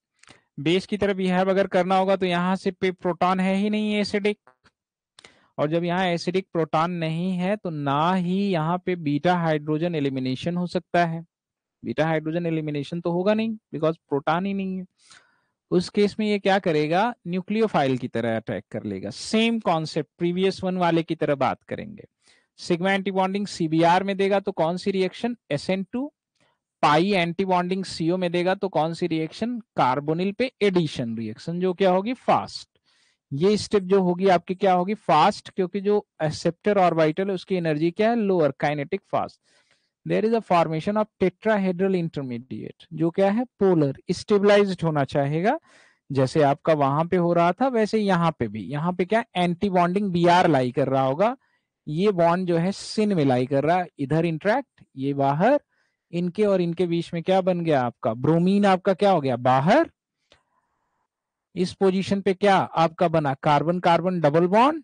बेस की तरह बिहेव अगर करना होगा तो यहाँ से पे प्रोटॉन है ही नहीं एसिडिक, और जब यहाँ एसिडिक प्रोटॉन नहीं है तो ना ही यहाँ पे बीटा हाइड्रोजन एलिमिनेशन हो सकता है, बीटा हाइड्रोजन एलिमिनेशन तो होगा नहीं बिकॉज प्रोटॉन ही नहीं है। उस केस में ये क्या करेगा, न्यूक्लियोफाइल की तरह अटैक कर लेगा। सेम कॉन्सेप्ट प्रीवियस वन वाले की तरह बात करेंगे, सिग्मा एंटीबॉन्डिंग सीबीआर में देगा तो कौन सी रिएक्शन, SN2, पाई एंटीबॉन्डिंग CO में देगा तो कौन सी रिएक्शन, कार्बोनिल पे एडिशन रिएक्शन, जो क्या होगी फास्ट। ये स्टेप जो होगी आपकी क्या होगी, फास्ट, क्योंकि जो एक्सेप्टर ऑर्बिटल है उसकी एनर्जी क्या है, lower, kinetic fast. There is a formation of tetrahedral intermediate, जो क्या है पोलर, स्टेबलाइज्ड होना चाहेगा, जैसे आपका वहां पे हो रहा था वैसे यहाँ पे भी, यहाँ पे क्या एंटी बॉन्डिंग Br लाई कर रहा होगा, ये बॉन्ड जो है सिन में लाई कर रहा है, इधर इंट्रैक्ट, ये बाहर, इनके और इनके बीच में क्या बन गया आपका, ब्रोमीन आपका क्या हो गया बाहर, इस पोजीशन पे क्या आपका बना, कार्बन कार्बन डबल बॉन्ड,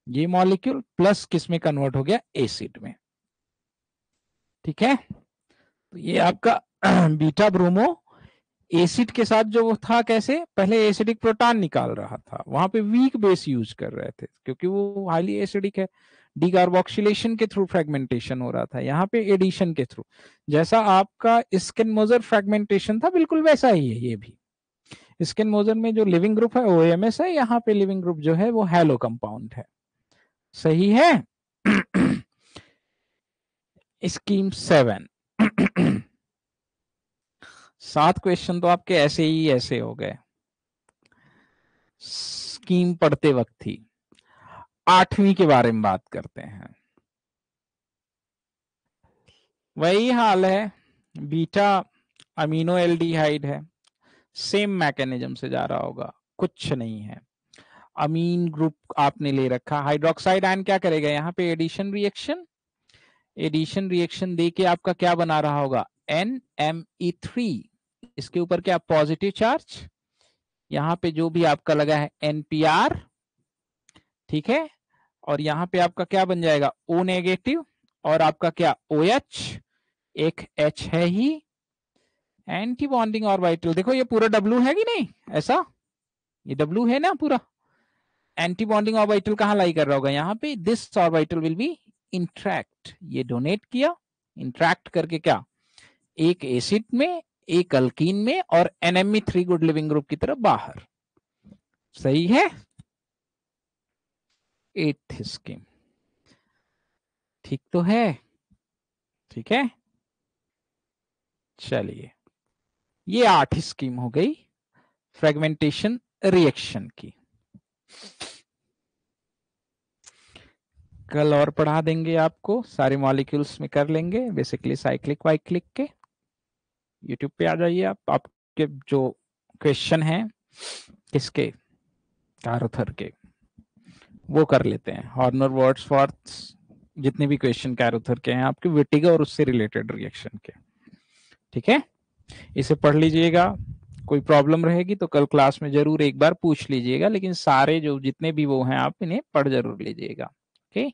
ये मॉलिक्यूल प्लस किस में कन्वर्ट हो गया, एसिड में, ठीक है। तो ये आपका बीटा ब्रोमो एसिड के साथ जो था, कैसे पहले एसिडिक प्रोटॉन निकाल रहा था, वहां पे वीक बेस यूज कर रहे थे क्योंकि वो हाईली एसिडिक है, डीकार्बोक्सिलेशन के थ्रू फ्रेगमेंटेशन हो रहा था, यहाँ पे एडिशन के थ्रू, जैसा आपका स्किन मोजर फ्रेगमेंटेशन था बिल्कुल वैसा ही है ये भी। स्किन मोजर में जो लिविंग ग्रुप है OMS है, यहाँ पे लिविंग ग्रुप जो है वो हैलो कंपाउंड है, सही है। स्कीम 7, 7 क्वेश्चन तो आपके ऐसे ही ऐसे हो गए स्कीम पढ़ते वक्त ही। 8वीं के बारे में बात करते हैं, वही हाल है, बीटा अमीनो एल्डिहाइड है, सेम मैकेनिज्म से जा रहा होगा, कुछ नहीं है, अमीन ग्रुप आपने ले रखा, हाइड्रोक्साइड आयन क्या करेगा, यहाँ पे एडिशन रिएक्शन, एडिशन रिएक्शन देके आपका क्या बना रहा होगा, NMe3, इसके ऊपर क्या पॉजिटिव चार्ज, यहाँ पे जो भी आपका लगा है NPR, ठीक है, और यहाँ पे आपका क्या बन जाएगा O नेगेटिव, और आपका क्या OH, एक H है ही, एंटी बॉन्डिंग ऑर्बिटल, देखो ये पूरा डब्लू है कि नहीं, ऐसा ये डब्लू है ना पूरा। एंटी बॉन्डिंग ऑर्बिटल कहाँ लाई कर रहा होगा, यहाँ पे। This orbital will be interact, ये डोनेट किया, इंट्रैक्ट करके क्या, एक एसिड में, एक अल्कीन में, और NMe3 गुड लिविंग ग्रुप की तरफ बाहर। सही है। 8th स्कीम ठीक तो है, ठीक है। चलिए, ये 8 स्कीम हो गई फ्रेगमेंटेशन रिएक्शन की। कल और पढ़ा देंगे आपको, सारे मॉलिक्यूल्स में कर लेंगे, बेसिकली साइक्लिक वाइक्लिक के। यूट्यूब पे आ जाइए आप, आपके जो क्वेश्चन है किसके, कैरोथर के, वो कर लेते हैं। हॉर्नर वर्ड्सवर्थ जितने भी क्वेश्चन कैरोथर के हैं आपके, विटिगा और उससे रिलेटेड रिएक्शन के, ठीक है। इसे पढ़ लीजिएगा, कोई प्रॉब्लम रहेगी तो कल क्लास में जरूर एक बार पूछ लीजिएगा, लेकिन सारे जो जितने भी वो हैं आप इन्हें पढ़ जरूर लीजिएगा, ओके।